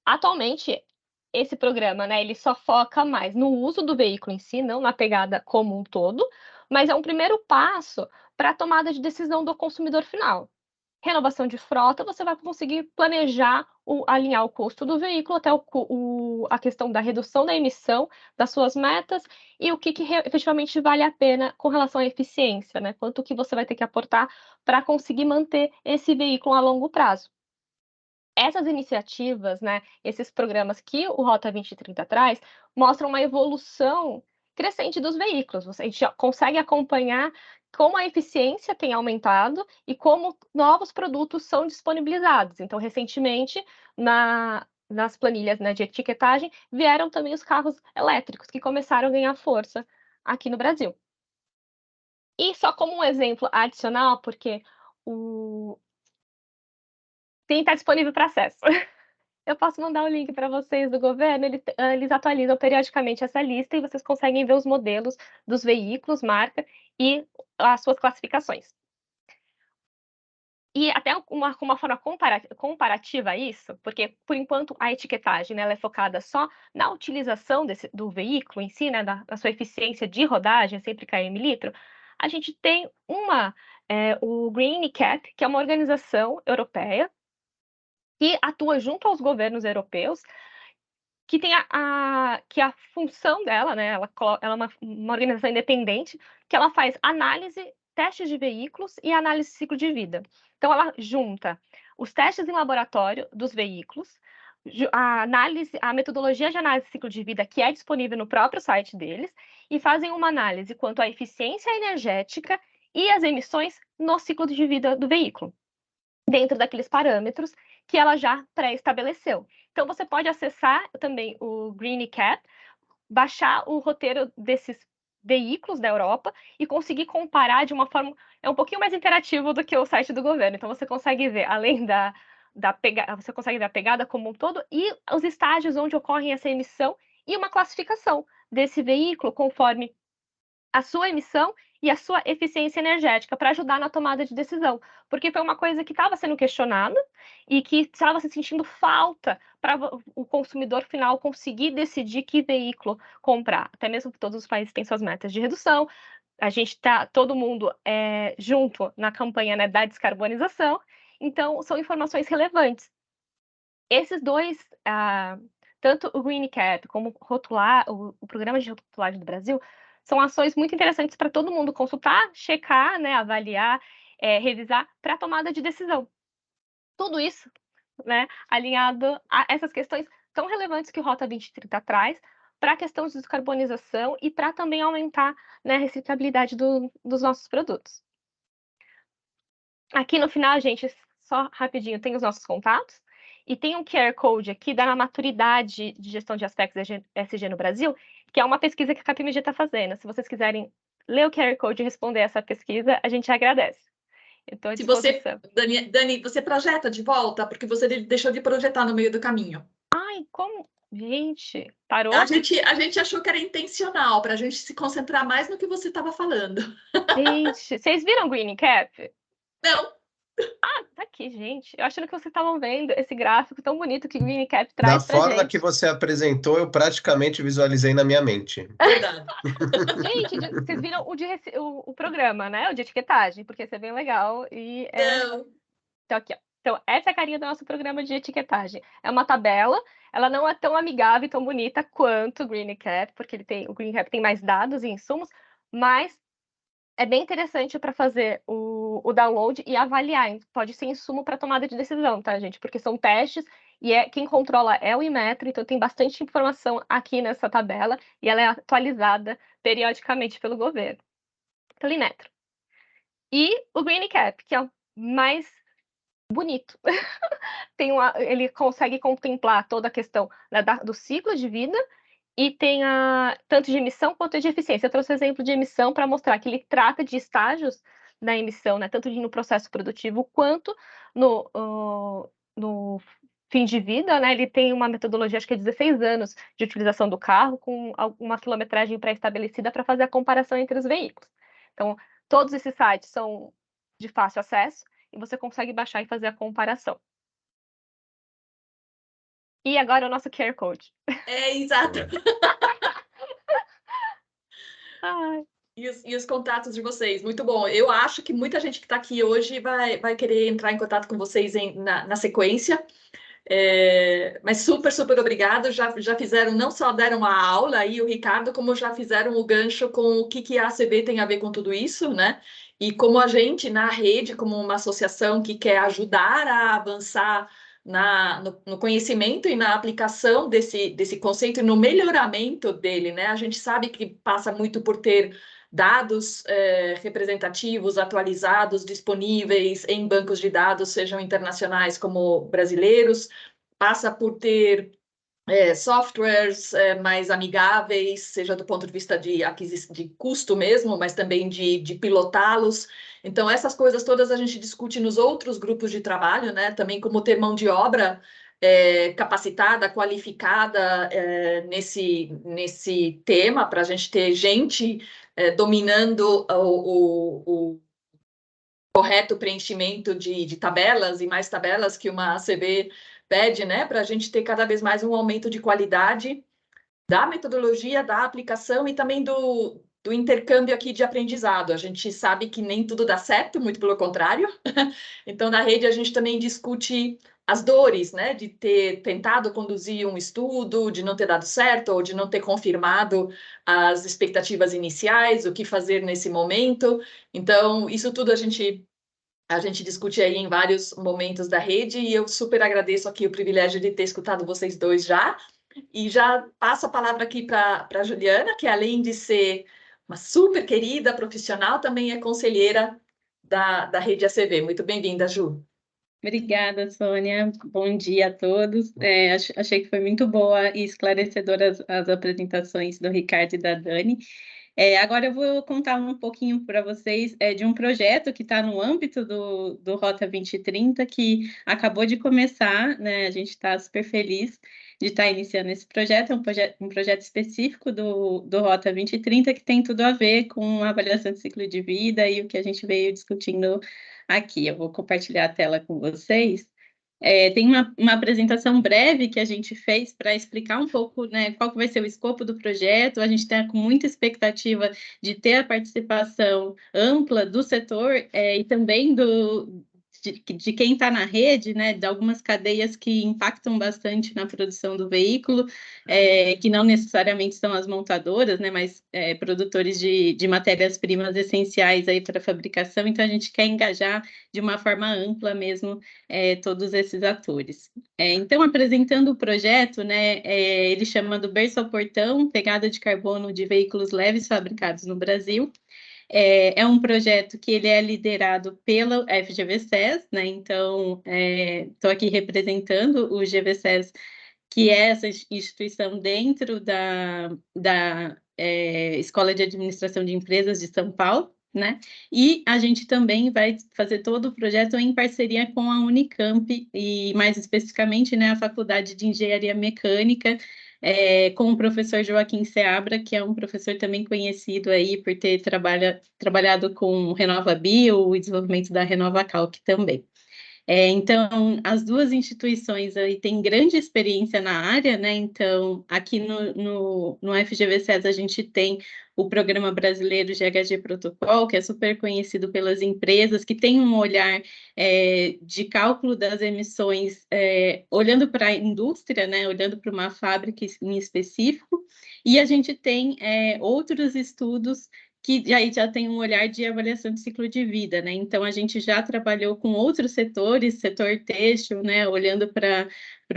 Atualmente, esse programa, né, ele só foca mais no uso do veículo em si, não na pegada como um todo, mas é um primeiro passo para a tomada de decisão do consumidor final. Renovação de frota, você vai conseguir planejar, alinhar o custo do veículo até a questão da redução da emissão, das suas metas e o que efetivamente vale a pena com relação à eficiência, né? Quanto que você vai ter que aportar para conseguir manter esse veículo a longo prazo. Essas iniciativas, né, esses programas que o Rota 2030 traz, mostram uma evolução crescente dos veículos. A gente consegue acompanhar como a eficiência tem aumentado e como novos produtos são disponibilizados. Então, recentemente, nas planilhas, né, de etiquetagem, vieram também os carros elétricos, que começaram a ganhar força aqui no Brasil. E só como um exemplo adicional, porque tem que estar disponível para acesso. Eu posso mandar o link para vocês do governo, eles atualizam periodicamente essa lista e vocês conseguem ver os modelos dos veículos, marca e as suas classificações. E até uma forma comparativa a isso, porque, por enquanto, a etiquetagem, né, ela é focada só na utilização do veículo em si, né, da sua eficiência de rodagem, sempre km litro, a gente tem o Green NCAP, que é uma organização europeia que atua junto aos governos europeus, que tem que a função dela, né, ela é uma organização independente, que ela faz análise, testes de veículos e análise de ciclo de vida. Então ela junta os testes em laboratório dos veículos, a metodologia de análise de ciclo de vida, que é disponível no próprio site deles, e fazem uma análise quanto à eficiência energética e as emissões no ciclo de vida do veículo, dentro daqueles parâmetros que ela já pré-estabeleceu. Então, você pode acessar também o Green NCAP, baixar o roteiro desses veículos da Europa e conseguir comparar de uma forma... É um pouquinho mais interativo do que o site do governo. Então, você consegue ver, além você consegue ver a pegada como um todo e os estágios onde ocorre essa emissão e uma classificação desse veículo conforme a sua emissão e a sua eficiência energética para ajudar na tomada de decisão, porque foi uma coisa que estava sendo questionada e que estava se sentindo falta para o consumidor final conseguir decidir que veículo comprar. Até mesmo que todos os países têm suas metas de redução, a gente está todo mundo junto na campanha, né, da descarbonização, então são informações relevantes. Esses dois, tanto o Green NCAP como o Programa de Rotulagem do Brasil, são ações muito interessantes para todo mundo consultar, checar, né, avaliar, revisar para a tomada de decisão. Tudo isso, né, alinhado a essas questões tão relevantes que o Rota 2030 traz para a questão de descarbonização e para também aumentar, né, a reciclabilidade dos nossos produtos. Aqui no final, gente, só rapidinho, tem os nossos contatos e tem um QR Code aqui da maturidade de gestão de aspectos ESG no Brasil, que é uma pesquisa que a KPMG está fazendo. Se vocês quiserem ler o QR Code e responder essa pesquisa, a gente agradece. Estou à disposição. Dani, você projeta de volta, porque você deixou de projetar no meio do caminho. Ai, como? Gente, parou? A gente achou que era intencional, para a gente se concentrar mais no que você estava falando. Gente, vocês viram o Green NCAP? Não. Tá aqui, gente. Eu achando que vocês estavam vendo esse gráfico tão bonito que o Green NCAP traz pra gente. Da forma que você apresentou, eu praticamente visualizei na minha mente. Verdade. Gente, vocês viram o programa, né? O de etiquetagem, porque isso é bem legal. E Não. Então, aqui, ó. Então, essa é a carinha do nosso programa de etiquetagem. É uma tabela, ela não é tão amigável e tão bonita quanto o Green NCAP, porque o Green NCAP tem mais dados e insumos, mas é bem interessante para fazer o download e avaliar. Pode ser insumo para tomada de decisão, tá, gente? Porque são testes e quem controla é o Inmetro, então tem bastante informação aqui nessa tabela e ela é atualizada periodicamente pelo governo, pelo Inmetro. E o Green NCAP, que é o mais bonito. Ele consegue contemplar toda a questão, né, do ciclo de vida e tem tanto de emissão quanto de eficiência. Eu trouxe exemplo de emissão para mostrar que ele trata de estágios da emissão, né, tanto no processo produtivo quanto no fim de vida, né? Ele tem uma metodologia, acho que é 16 anos de utilização do carro, com uma quilometragem pré-estabelecida para fazer a comparação entre os veículos. Então, todos esses sites são de fácil acesso e você consegue baixar e fazer a comparação. E agora o nosso QR Code. Exato. Ai. E os contatos de vocês, muito bom. Eu acho que muita gente que está aqui hoje vai querer entrar em contato com vocês na sequência. Mas super, super obrigado. Já fizeram, não só deram a aula aí, o Ricardo, como já fizeram o gancho com o que a ACB tem a ver com tudo isso, né? E como a gente, na rede, como uma associação que quer ajudar a avançar no conhecimento e na aplicação desse conceito e no melhoramento dele, né? A gente sabe que passa muito por ter dados representativos, atualizados, disponíveis em bancos de dados, sejam internacionais como brasileiros, passa por ter softwares mais amigáveis, seja do ponto de vista de custo mesmo, mas também de pilotá-los. Então, essas coisas todas a gente discute nos outros grupos de trabalho, né? Também como ter mão de obra capacitada, qualificada nesse tema, para a gente ter gente dominando o correto preenchimento de tabelas e mais tabelas que uma ACB pede, né, para a gente ter cada vez mais um aumento de qualidade da metodologia, da aplicação e também do intercâmbio aqui de aprendizado. A gente sabe que nem tudo dá certo, muito pelo contrário. Então, na rede, a gente também discute as dores, né, de ter tentado conduzir um estudo, de não ter dado certo, ou de não ter confirmado as expectativas iniciais, o que fazer nesse momento. Então, isso tudo a gente discute aí em vários momentos da rede, e eu super agradeço aqui o privilégio de ter escutado vocês dois já, e já passo a palavra aqui para a Juliana, que além de ser uma super querida profissional, também é conselheira da Rede ACV. Muito bem-vinda, Ju. Obrigada, Sônia. Bom dia a todos. Achei que foi muito boa e esclarecedora as apresentações do Ricardo e da Dani. Agora eu vou contar um pouquinho para vocês de um projeto que está no âmbito do Rota 2030, que acabou de começar, né? A gente está super feliz de estar iniciando esse projeto. É um projeto específico do Rota 2030 que tem tudo a ver com a avaliação de ciclo de vida e o que a gente veio discutindo aqui. Eu vou compartilhar a tela com vocês. Tem uma apresentação breve que a gente fez para explicar um pouco, né, qual que vai ser o escopo do projeto. A gente está com muita expectativa de ter a participação ampla do setor e também de quem está na rede, né, de algumas cadeias que impactam bastante na produção do veículo, que não necessariamente são as montadoras, né, mas produtores de matérias-primas essenciais aí para a fabricação. Então, a gente quer engajar de uma forma ampla mesmo todos esses atores. Então, apresentando o projeto, né, ele chama do Berço ao Portão, pegada de carbono de veículos leves fabricados no Brasil. É um projeto que ele é liderado pela FGV-SES, né? Então, estou aqui representando o GV-SES, que é essa instituição dentro da Escola de Administração de Empresas de São Paulo, né? E a gente também vai fazer todo o projeto em parceria com a Unicamp e, mais especificamente, né, a Faculdade de Engenharia Mecânica, com o professor Joaquim Seabra, que é um professor também conhecido aí por ter trabalhado com RenovaBio, o desenvolvimento da RenovaCalc também. Então, as duas instituições aí têm grande experiência na área, né? Então, aqui no FGV-SES a gente tem o Programa Brasileiro GHG Protocol, que é super conhecido pelas empresas, que tem um olhar de cálculo das emissões, olhando para a indústria, né? Olhando para uma fábrica em específico, e a gente tem outros estudos que aí já tem um olhar de avaliação de ciclo de vida, né? Então, a gente já trabalhou com outros setores, setor têxtil, né? Olhando para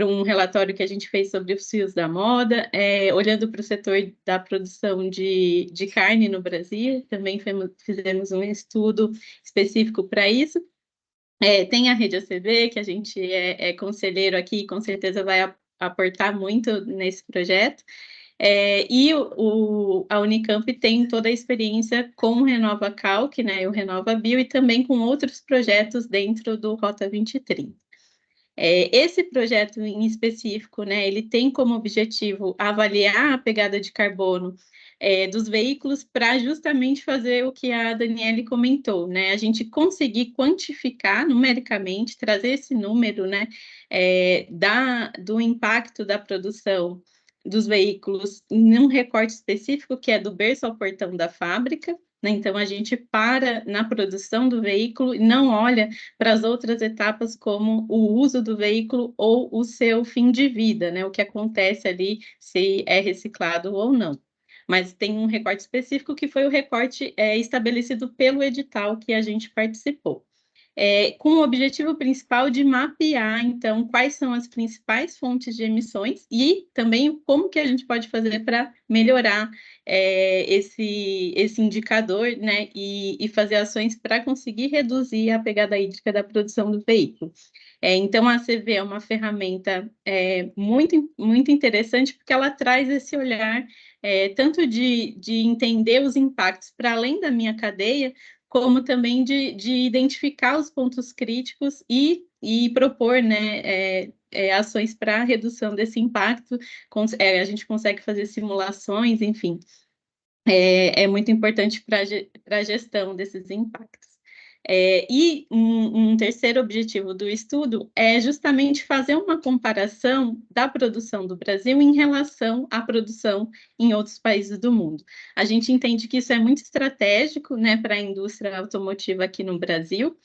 um relatório que a gente fez sobre os fios da moda, olhando para o setor da produção de carne no Brasil, também fizemos um estudo específico para isso. Tem a Rede ACV, que a gente é conselheiro aqui, com certeza vai aportar muito nesse projeto. E a Unicamp tem toda a experiência com o RenovaCalc, né, o RenovaBio, e também com outros projetos dentro do Rota 2030. Esse projeto em específico, né, ele tem como objetivo avaliar a pegada de carbono dos veículos para justamente fazer o que a Daniele comentou, né, a gente conseguir quantificar numericamente, trazer esse número, né, do impacto da produção dos veículos em um recorte específico, que é do berço ao portão da fábrica, né? Então, a gente para na produção do veículo e não olha para as outras etapas como o uso do veículo ou o seu fim de vida, né? O que acontece ali, se é reciclado ou não. Mas tem um recorte específico que foi o recorte estabelecido pelo edital que a gente participou. com o objetivo principal de mapear, então, quais são as principais fontes de emissões e também como que a gente pode fazer para melhorar esse indicador, né, e fazer ações para conseguir reduzir a pegada hídrica da produção do veículo. Então, a CV é uma ferramenta muito, muito interessante, porque ela traz esse olhar tanto de entender os impactos para além da minha cadeia, como também de identificar os pontos críticos e propor, né, ações para redução desse impacto. A gente consegue fazer simulações, enfim, é muito importante para a gestão desses impactos. E um terceiro objetivo do estudo é justamente fazer uma comparação da produção do Brasil em relação à produção em outros países do mundo. A gente entende que isso é muito estratégico, né, para a indústria automotiva aqui no Brasil.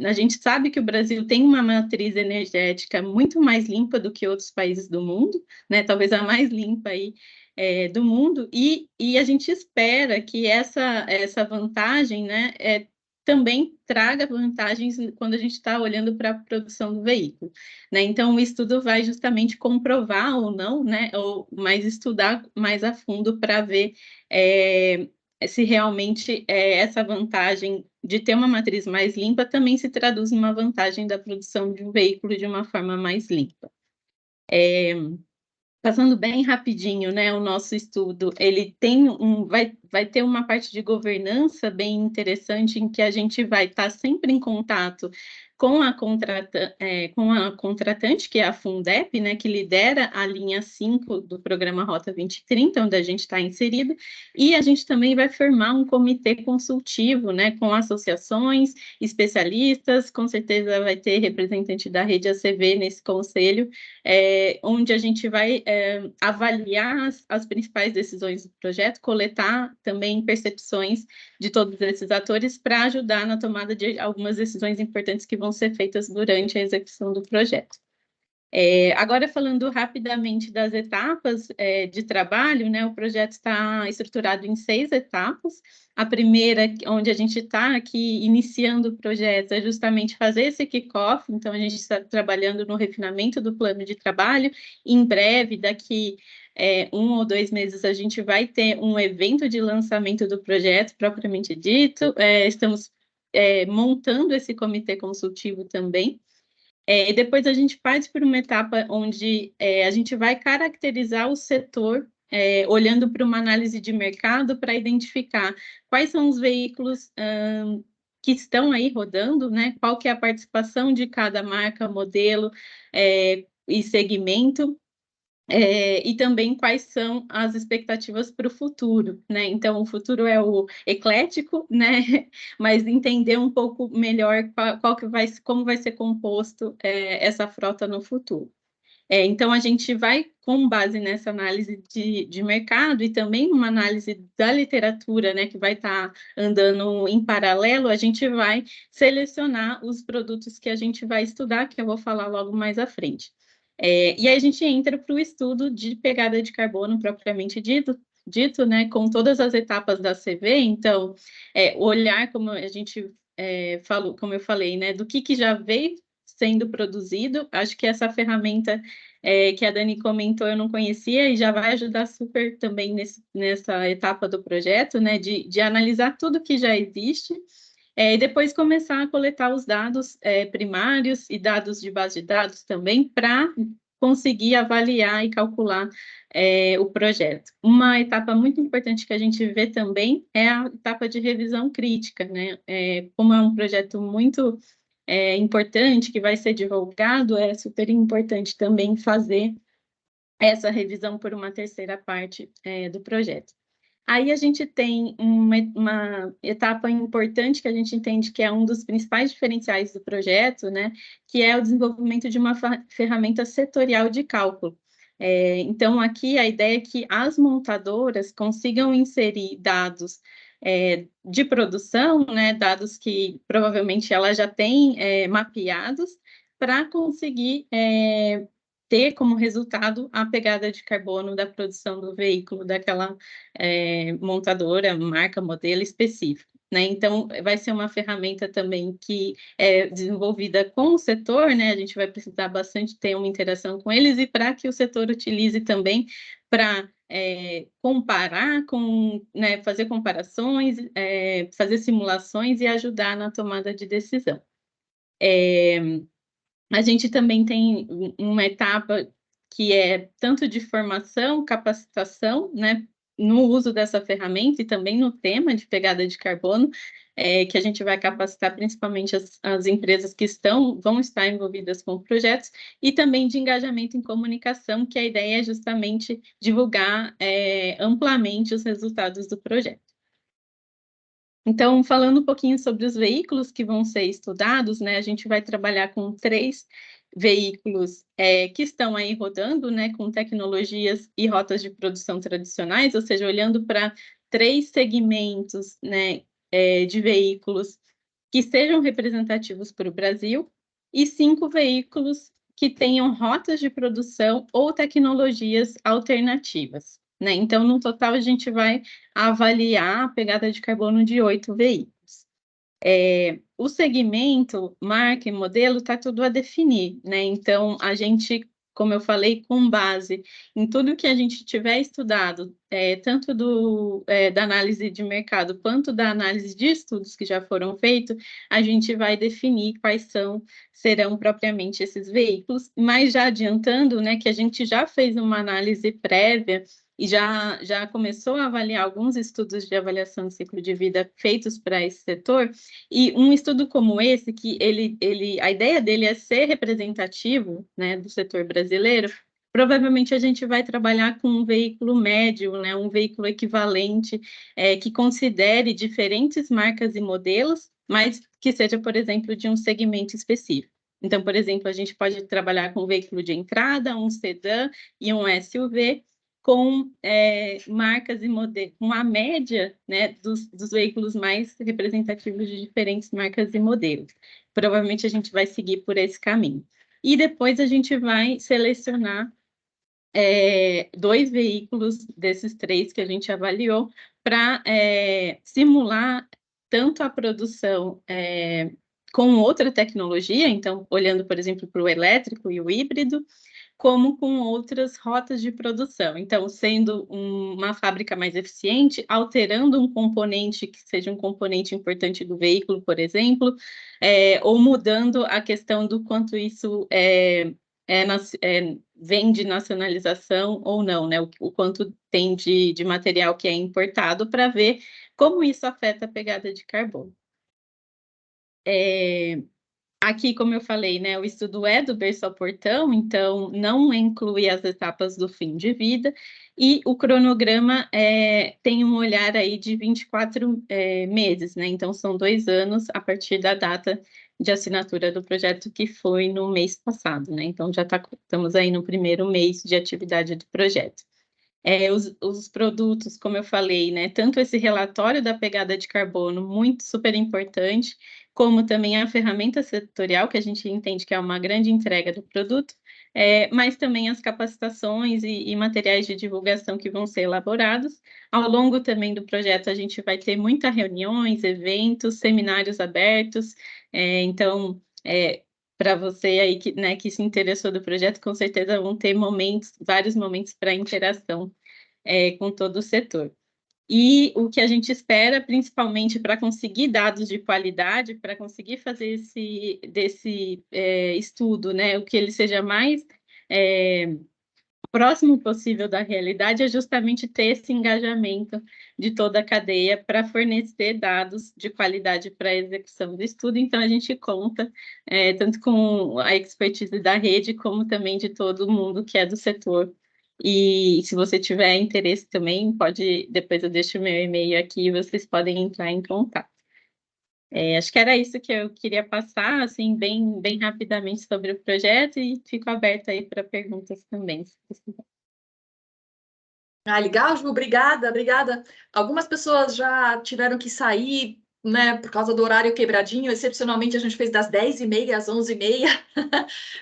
A gente sabe que o Brasil tem uma matriz energética muito mais limpa do que outros países do mundo, né, talvez a mais limpa aí do mundo, e a gente espera que essa vantagem, né, também traga vantagens quando a gente está olhando para a produção do veículo, né? Então, o estudo vai justamente comprovar ou não, né, ou mais estudar mais a fundo para ver se realmente essa vantagem de ter uma matriz mais limpa também se traduz numa vantagem da produção de um veículo de uma forma mais limpa. Passando bem rapidinho, né, o nosso estudo, ele tem vai ter uma parte de governança bem interessante, em que a gente vai estar sempre em contato com a contratante, que é a Fundep, né, que lidera a linha 5 do programa Rota 2030, onde a gente está inserido, e a gente também vai formar um comitê consultivo, né, com associações, especialistas, com certeza vai ter representante da rede ACV nesse conselho, onde a gente vai avaliar as principais decisões do projeto, coletar também percepções de todos esses atores para ajudar na tomada de algumas decisões importantes que vão ser feitas durante a execução do projeto. Agora, falando rapidamente das etapas de trabalho, né, o projeto está estruturado em 6 etapas. A primeira, onde a gente está aqui iniciando o projeto, é justamente fazer esse kick-off. Então, a gente está trabalhando no refinamento do plano de trabalho. Em breve, daqui 1 ou 2 meses, a gente vai ter um evento de lançamento do projeto, propriamente dito. Estamos montando esse comitê consultivo também. E depois a gente parte por uma etapa onde a gente vai caracterizar o setor, olhando para uma análise de mercado para identificar quais são os veículos que estão aí rodando, né? Qual que é a participação de cada marca, modelo e segmento. E também quais são as expectativas para o futuro, né? Então, o futuro é o eclético, né? Mas entender um pouco melhor como vai ser composto essa frota no futuro. Então, a gente vai, com base nessa análise de mercado e também uma análise da literatura, né, que vai estar andando em paralelo, a gente vai selecionar os produtos que a gente vai estudar, que eu vou falar logo mais à frente. E aí a gente entra para o estudo de pegada de carbono propriamente dito, né, com todas as etapas da CV. Então, olhar, como a gente falou, como eu falei, né, do que já veio sendo produzido. Acho que essa ferramenta que a Dani comentou eu não conhecia e já vai ajudar super também nessa etapa do projeto, né, de analisar tudo que já existe. E depois começar a coletar os dados primários e dados de base de dados também, para conseguir avaliar e calcular o projeto. Uma etapa muito importante que a gente vê também é a etapa de revisão crítica, né? Como é um projeto muito importante, que vai ser divulgado, é super importante também fazer essa revisão por uma terceira parte do projeto. Aí a gente tem uma etapa importante que a gente entende que é um dos principais diferenciais do projeto, né, que é o desenvolvimento de uma ferramenta setorial de cálculo. Então, aqui a ideia é que as montadoras consigam inserir dados de produção, né, dados que provavelmente ela já tem mapeados, para conseguir ter como resultado a pegada de carbono da produção do veículo daquela montadora, marca, modelo específico, né? Então, vai ser uma ferramenta também que é desenvolvida com o setor, né? A gente vai precisar bastante ter uma interação com eles e para que o setor utilize também para comparar com, né, fazer comparações, fazer simulações e ajudar na tomada de decisão. A gente também tem uma etapa que é tanto de formação, capacitação, né, no uso dessa ferramenta e também no tema de pegada de carbono, que a gente vai capacitar principalmente as empresas que vão estar envolvidas com projetos, e também de engajamento em comunicação, que a ideia é justamente divulgar amplamente os resultados do projeto. Então, falando um pouquinho sobre os veículos que vão ser estudados, né, a gente vai trabalhar com 3 veículos que estão aí rodando, né, com tecnologias e rotas de produção tradicionais, ou seja, olhando para 3 segmentos, né, de veículos que sejam representativos para o Brasil, e 5 veículos que tenham rotas de produção ou tecnologias alternativas, né? Então, no total, a gente vai avaliar a pegada de carbono de 8 veículos. O segmento, marca e modelo, está tudo a definir, né? Então, a gente, como eu falei, com base em tudo que a gente tiver estudado, tanto da análise de mercado, quanto da análise de estudos que já foram feitos, a gente vai definir quais serão propriamente esses veículos, mas já adiantando, né, que a gente já fez uma análise prévia e já começou a avaliar alguns estudos de avaliação de ciclo de vida feitos para esse setor, e um estudo como esse, que a ideia dele é ser representativo, né, do setor brasileiro, provavelmente a gente vai trabalhar com um veículo médio, né, um veículo equivalente, que considere diferentes marcas e modelos, mas que seja, por exemplo, de um segmento específico. Então, por exemplo, a gente pode trabalhar com um veículo de entrada, um sedã e um SUV, com marcas e modelos, com a média, né, dos veículos mais representativos de diferentes marcas e modelos. Provavelmente a gente vai seguir por esse caminho. E depois a gente vai selecionar 2 veículos desses 3 que a gente avaliou para simular tanto a produção com outra tecnologia, então, olhando, por exemplo, para o elétrico e o híbrido, como com outras rotas de produção. Então, sendo uma fábrica mais eficiente, alterando um componente que seja um componente importante do veículo, por exemplo, ou mudando a questão do quanto isso vem de nacionalização ou não, né? O quanto tem de material que é importado, para ver como isso afeta a pegada de carbono. Aqui, como eu falei, né, o estudo é do berço ao portão, então não inclui as etapas do fim de vida, e o cronograma tem um olhar aí de 24 meses, né? Então são 2 anos a partir da data de assinatura do projeto, que foi no mês passado, né? Então já estamos aí no primeiro mês de atividade do projeto. Os produtos, como eu falei, né, tanto esse relatório da pegada de carbono, muito super importante, como também a ferramenta setorial, que a gente entende que é uma grande entrega do produto, mas também as capacitações e materiais de divulgação que vão ser elaborados. Ao longo também do projeto, a gente vai ter muitas reuniões, eventos, seminários abertos, então, para você aí que se interessou do projeto, com certeza vão ter vários momentos para interação com todo o setor. E o que a gente espera, principalmente para conseguir dados de qualidade, para conseguir fazer desse estudo, né, o que ele seja mais próximo possível da realidade, é justamente ter esse engajamento de toda a cadeia para fornecer dados de qualidade para a execução do estudo. Então, a gente conta tanto com a expertise da rede, como também de todo mundo que é do setor. E se você tiver interesse também, depois eu deixo o meu e-mail aqui e vocês podem entrar em contato. Acho que era isso que eu queria passar, assim, bem rapidamente sobre o projeto, e fico aberta aí para perguntas também, se precisar. Legal, Ju, obrigada. Algumas pessoas já tiveram que sair né, por causa do horário quebradinho, excepcionalmente a gente fez das 10h30 às 11h30.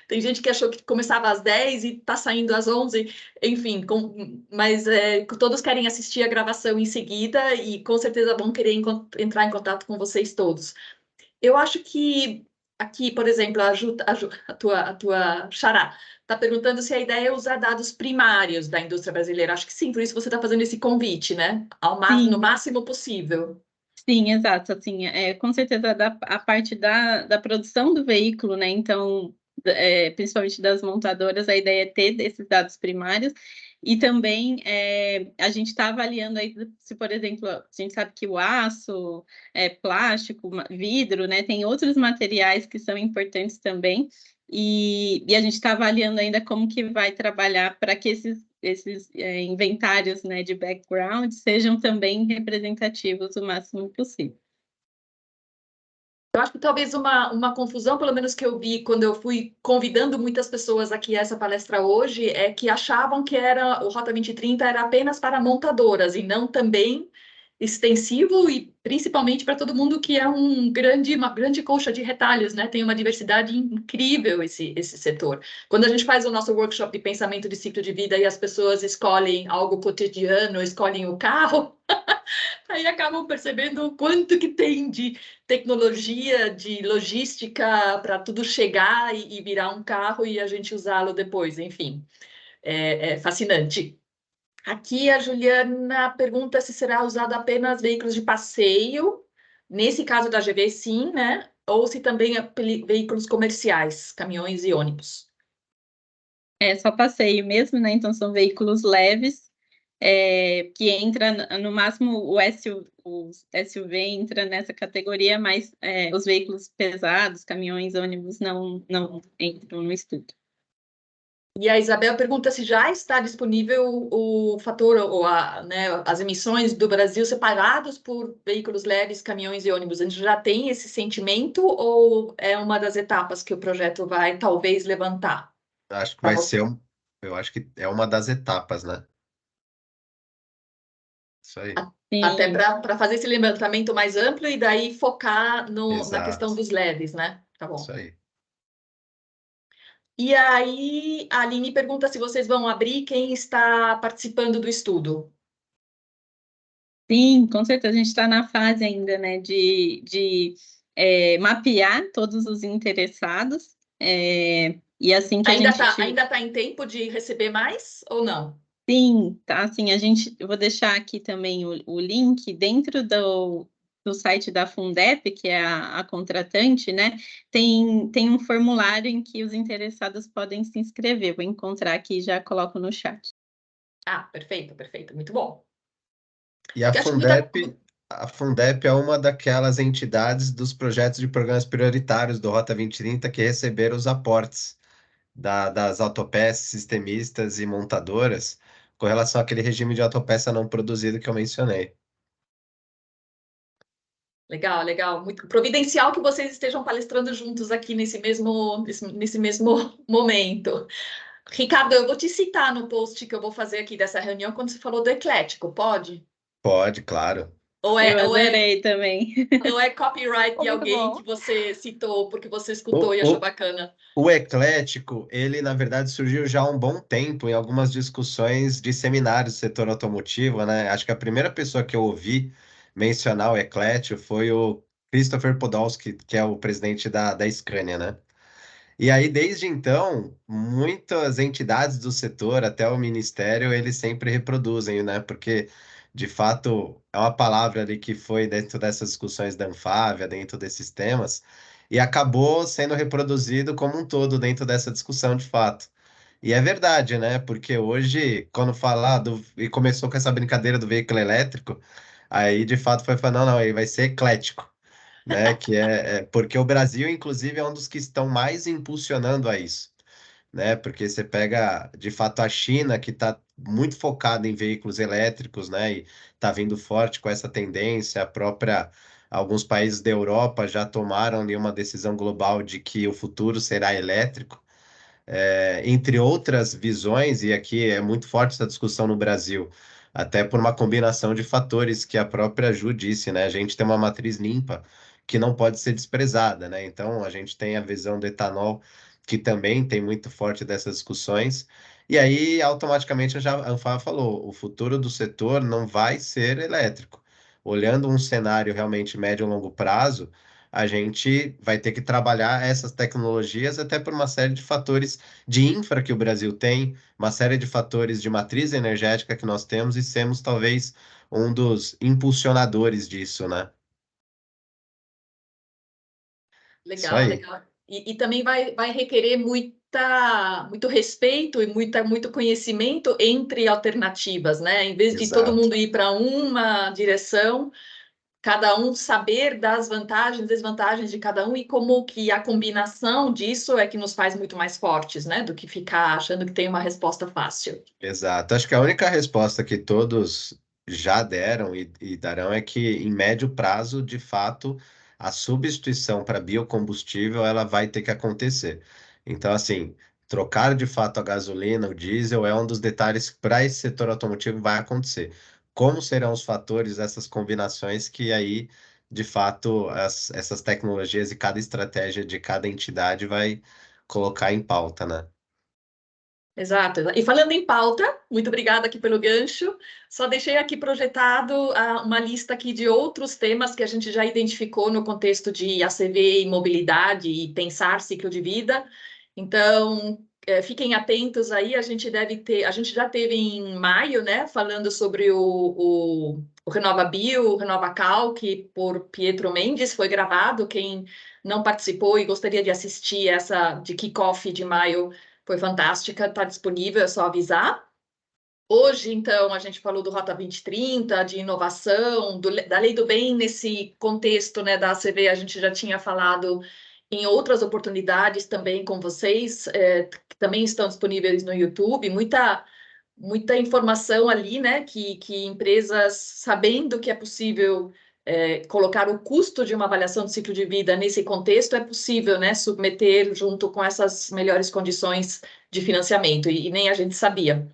Tem gente que achou que começava às 10 e está saindo às 11, enfim, mas todos querem assistir a gravação em seguida e com certeza vão querer entrar em contato com vocês todos. Eu acho que aqui, por exemplo, a tua xará está perguntando se a ideia é usar dados primários da indústria brasileira. Acho que sim, por isso você está fazendo esse convite, né? No Sim. máximo possível. Sim, exato, assim, com certeza a parte da produção do veículo, né, então, principalmente das montadoras, a ideia é ter desses dados primários, e também a gente está avaliando aí, se, por exemplo, a gente sabe que o aço, plástico, vidro, né, tem outros materiais que são importantes também, e a gente está avaliando ainda como que vai trabalhar para que esses inventários, né, de background sejam também representativos o máximo possível. Eu acho que talvez uma confusão, pelo menos que eu vi quando eu fui convidando muitas pessoas aqui a essa palestra hoje, é que achavam que o Rota 2030 era apenas para montadoras e não também extensivo e principalmente para todo mundo que é uma grande colcha de retalhos, né? Tem uma diversidade incrível esse setor. Quando a gente faz o nosso workshop de pensamento de ciclo de vida e as pessoas escolhem algo cotidiano, escolhem o carro, aí acabam percebendo o quanto que tem de tecnologia, de logística para tudo chegar e virar um carro e a gente usá-lo depois. Enfim, é fascinante. Aqui a Juliana pergunta se será usado apenas veículos de passeio, nesse caso da GV, sim, né? Ou se também veículos comerciais, caminhões e ônibus. É só passeio mesmo, né? Então são veículos leves, que entra no máximo o SUV entra nessa categoria, mas os veículos pesados, caminhões, ônibus não entram no estudo. E a Isabel pergunta se já está disponível o fator, ou as emissões do Brasil separados por veículos leves, caminhões e ônibus. A gente já tem esse sentimento ou é uma das etapas que o projeto vai talvez levantar? Acho que Pra vai você? ser eu acho que é uma das etapas, né? Isso aí. Até Sim, para fazer esse levantamento mais amplo e daí focar na questão Exato. dos leves, né? Tá Isso bom. aí. E aí, a Aline pergunta se vocês vão abrir quem está participando do estudo. sim, com certeza a gente está na fase ainda, né, de mapear todos os interessados, e assim que a gente Ainda tá em tempo de receber mais ou não? sim, tá, assim, eu vou deixar aqui também o link dentro do site da Fundep, que é a contratante, né, tem um formulário em que os interessados podem se inscrever, vou encontrar aqui e já coloco no chat. Ah, perfeito, perfeito, muito bom. E Porque acho que muita. A Fundep é uma daquelas entidades dos projetos de programas prioritários do Rota 2030 que receberam os aportes das autopeças, sistemistas e montadoras com relação àquele regime de autopeça não produzido que eu mencionei. Legal, legal. Muito providencial que vocês estejam palestrando juntos aqui nesse mesmo momento. Ricardo, eu vou te citar no post que eu vou fazer aqui dessa reunião quando você falou do eclético, pode? Pode, claro. Ou Eu é, ou é, adorei também. ou é copyright Ficou de muito alguém bom. que você citou porque você escutou O, e achou o, bacana? o eclético, ele na verdade surgiu já há um bom tempo em algumas discussões de seminários do setor automotivo, né? Acho que a primeira pessoa que eu ouvi mencionar o eclético foi o Christopher Podolsky, que é o presidente da Scania, né? E aí, desde então, muitas entidades do setor, até o ministério, eles sempre reproduzem, né? Porque, de fato, é uma palavra ali que foi dentro dessas discussões da Anfávia, dentro desses temas, e acabou sendo reproduzido como um todo dentro dessa discussão, de fato. E é verdade, né? Porque hoje, quando falar e começou com essa brincadeira do veículo elétrico, aí de fato foi falando, não, aí vai ser eclético, né? Que porque o Brasil, inclusive, é um dos que estão mais impulsionando a isso, né? Porque você pega, de fato, a China, que está muito focada em veículos elétricos, né? E está vindo forte com essa tendência. Alguns países da Europa já tomaram ali uma decisão global de que o futuro será elétrico. Entre outras visões, e aqui é muito forte essa discussão no Brasil, até por uma combinação de fatores que a própria Ju disse, né? A gente tem uma matriz limpa que não pode ser desprezada, né? Então, a gente tem a visão do etanol, que também tem muito forte dessas discussões. E aí, automaticamente, a Anfávia falou, o futuro do setor não vai ser elétrico. Olhando um cenário realmente médio e longo prazo, a gente vai ter que trabalhar essas tecnologias até por uma série de fatores de infra que o Brasil tem, uma série de fatores de matriz energética que nós temos e sermos talvez um dos impulsionadores disso, né? Isso Legal, aí. legal. E também vai requerer muito respeito e muito conhecimento entre alternativas, né? Em vez de todo Exato. mundo ir para uma direção, cada um saber das vantagens e desvantagens de cada um e como que a combinação disso é que nos faz muito mais fortes, né? Do que ficar achando que tem uma resposta fácil. Exato. Acho que a única resposta que todos já deram e darão é que, em médio prazo, de fato, a substituição para biocombustível ela vai ter que acontecer. Então, assim, trocar de fato a gasolina, o diesel, é um dos detalhes que para esse setor automotivo vai acontecer. Como serão os fatores, essas combinações que aí, de fato, essas tecnologias e cada estratégia de cada entidade vai colocar em pauta, né? Exato. E falando em pauta, muito obrigada aqui pelo gancho. Só deixei aqui projetado uma lista aqui de outros temas que a gente já identificou no contexto de ACV e mobilidade e pensar ciclo de vida. Então, fiquem atentos aí. A gente já teve em maio, né, falando sobre o Renova Bio, o Renova Cal, que por Pietro Mendes foi gravado. Quem não participou e gostaria de assistir essa de kickoff de maio foi fantástica, está disponível, é só avisar. Hoje, então, a gente falou do Rota 2030, de inovação, da Lei do Bem, nesse contexto, né, da ACV, a gente já tinha falado em outras oportunidades também com vocês, que também estão disponíveis no YouTube, muita informação ali, né, que empresas, sabendo que é possível colocar o custo de uma avaliação de ciclo de vida nesse contexto, é possível, né, submeter junto com essas melhores condições de financiamento, e nem a gente sabia.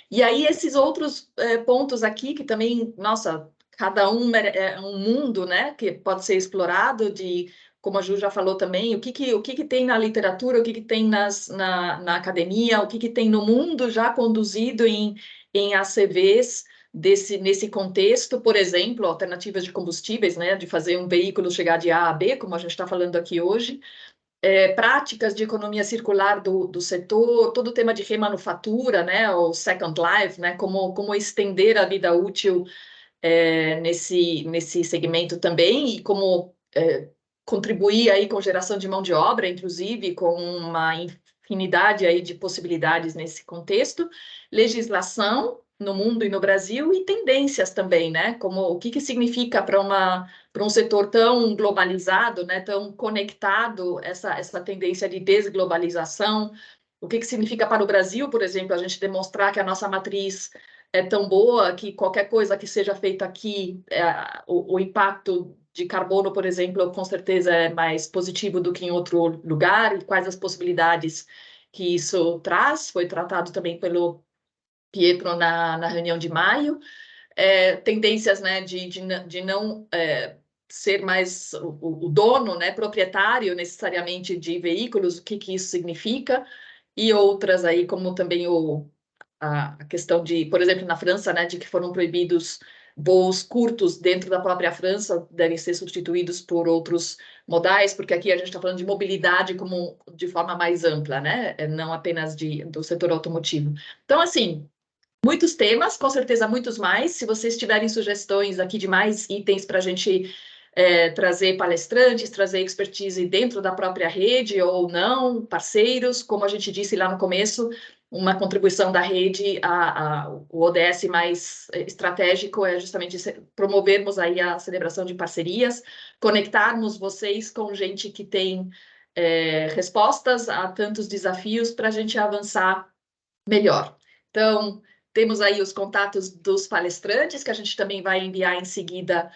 E aí, esses outros pontos aqui, que também, nossa, cada um é um mundo, né, que pode ser explorado, de, como a Ju já falou também, o que tem na literatura, o que tem na academia, o que tem no mundo já conduzido em ACVs nesse contexto, por exemplo, alternativas de combustíveis, né, de fazer um veículo chegar de A a B, como a gente está falando aqui hoje, práticas de economia circular do setor, todo o tema de remanufatura, né, o Second Life, né, como estender a vida útil nesse segmento também e como contribuir aí com geração de mão de obra, inclusive com uma infinidade aí de possibilidades nesse contexto, legislação no mundo e no Brasil e tendências também, né? Como o que significa para um setor tão globalizado, né? Tão conectado essa tendência de desglobalização. O que significa para o Brasil, por exemplo, a gente demonstrar que a nossa matriz é tão boa que qualquer coisa que seja feita aqui, o impacto de carbono, por exemplo, com certeza é mais positivo do que em outro lugar, e quais as possibilidades que isso traz, foi tratado também pelo Pietro na reunião de maio. Tendências, né, de não ser mais o dono, né, proprietário necessariamente de veículos, o que isso significa, e outras aí, como também a questão de, por exemplo, na França, né, de que foram proibidos voos curtos dentro da própria França, devem ser substituídos por outros modais, porque aqui a gente está falando de mobilidade como de forma mais ampla, né, não apenas do setor automotivo. Então, assim, muitos temas, com certeza muitos mais. Se vocês tiverem sugestões aqui de mais itens para a gente trazer palestrantes, trazer expertise dentro da própria rede ou não, parceiros, como a gente disse lá no começo, uma contribuição da rede o ODS mais estratégico é justamente promovermos aí a celebração de parcerias, conectarmos vocês com gente que tem respostas a tantos desafios para a gente avançar melhor. Então, temos aí os contatos dos palestrantes, que a gente também vai enviar em seguida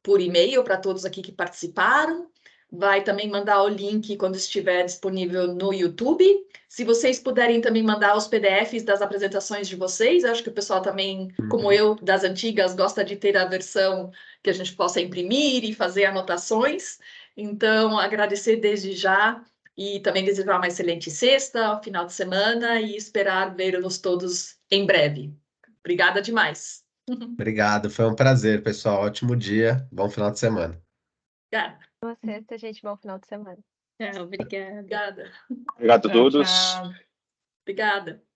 por e-mail para todos aqui que participaram. vai também mandar o link quando estiver disponível no YouTube. Se vocês puderem também mandar os PDFs das apresentações de vocês, acho que o pessoal também, como eu, das antigas, gosta de ter a versão que a gente possa imprimir e fazer anotações. Então, agradecer desde já e também desejar uma excelente sexta, final de semana e esperar vê-los todos em breve. Obrigada demais. Obrigado, foi um prazer, pessoal. Ótimo dia, bom final de semana. Obrigada. Boa sexta, gente. Bom final de semana. Tchau, obrigada. Obrigada. Obrigado a Tchau, todos. tchau. Obrigada.